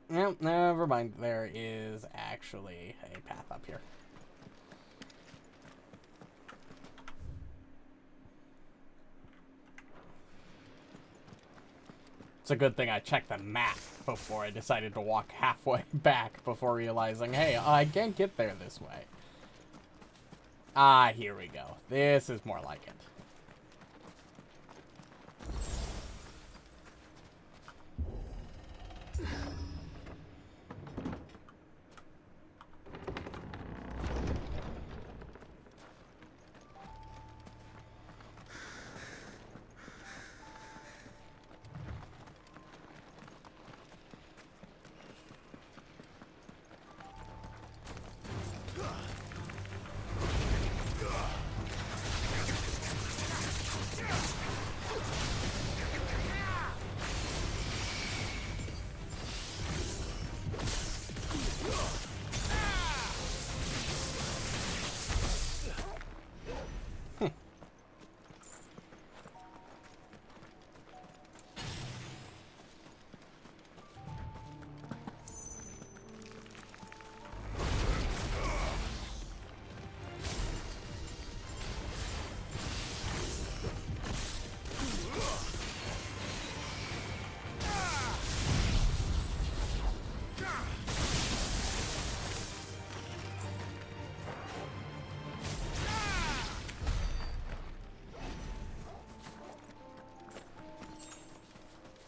Nope, never mind. There is actually a path up here. It's a good thing I checked the map before I decided to walk halfway back before realizing, hey, I can't get there this way. Ah, here we go. This is more like it.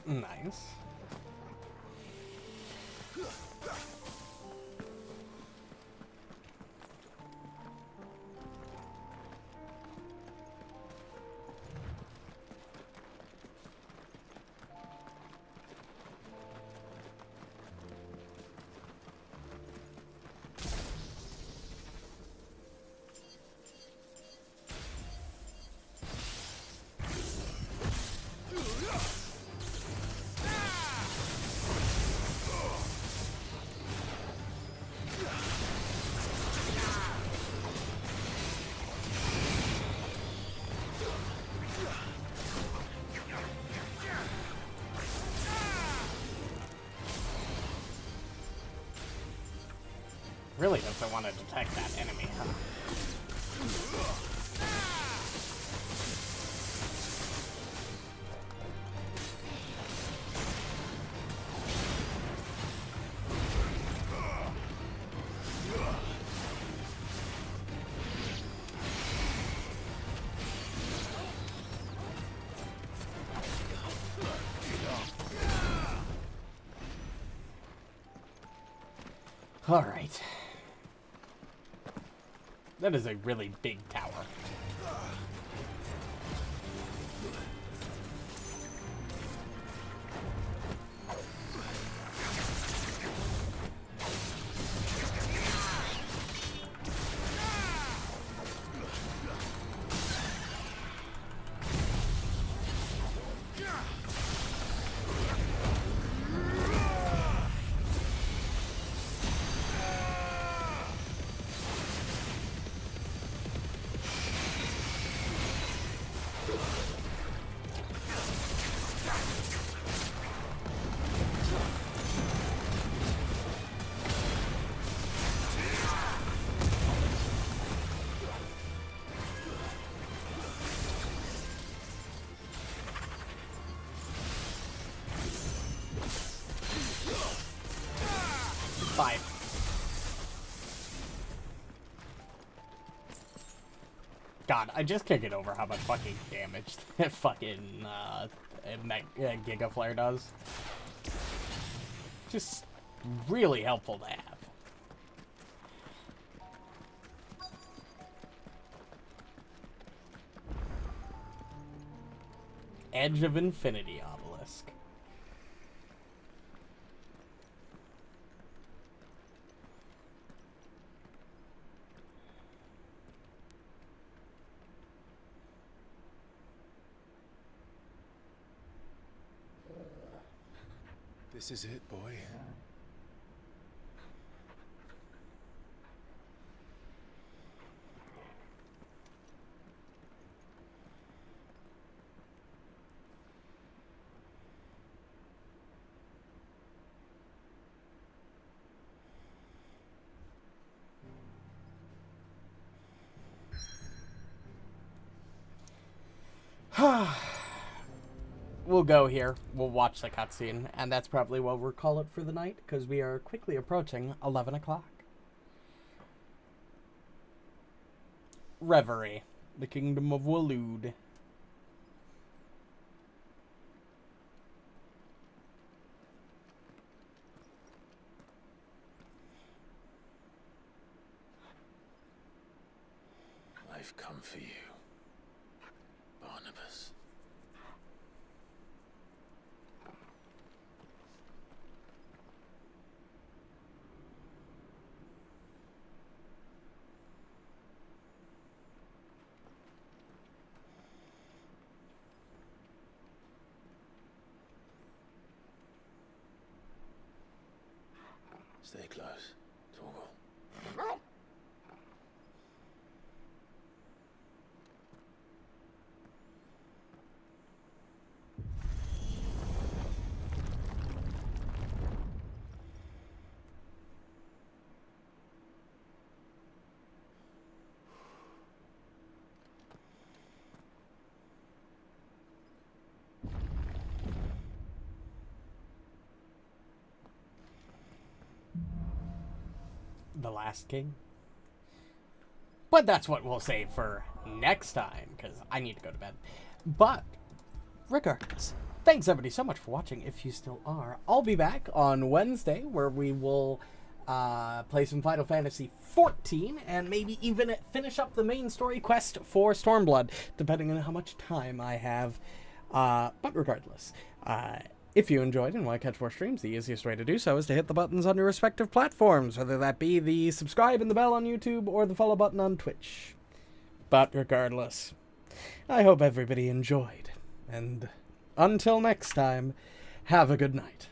Nice. really doesn't want to detect that enemy, huh? Alright. That is a really big tower. Five. God, I just can't get over how much fucking damage that fucking Giga Flare does. Just really helpful to have. Edge of Infinity Obelisk. This is it, boy. We'll go here. We'll watch the cutscene, and that's probably what we'll call it for the night, because we are quickly approaching 11 o'clock. Reverie, the Kingdom of Waloed. I've come for you, Barnabas. Stay close, Torgal. The Last King. But that's what we'll save for next time, because I need to go to bed. But, regardless, thanks everybody so much for watching, if you still are. I'll be back on Wednesday, where we will play some Final Fantasy XIV, and maybe even finish up the main story quest for Stormblood, depending on how much time I have. But regardless, if you enjoyed and want to catch more streams, the easiest way to do so is to hit the buttons on your respective platforms, whether that be the subscribe and the bell on YouTube or the follow button on Twitch. But regardless, I hope everybody enjoyed, and until next time, have a good night.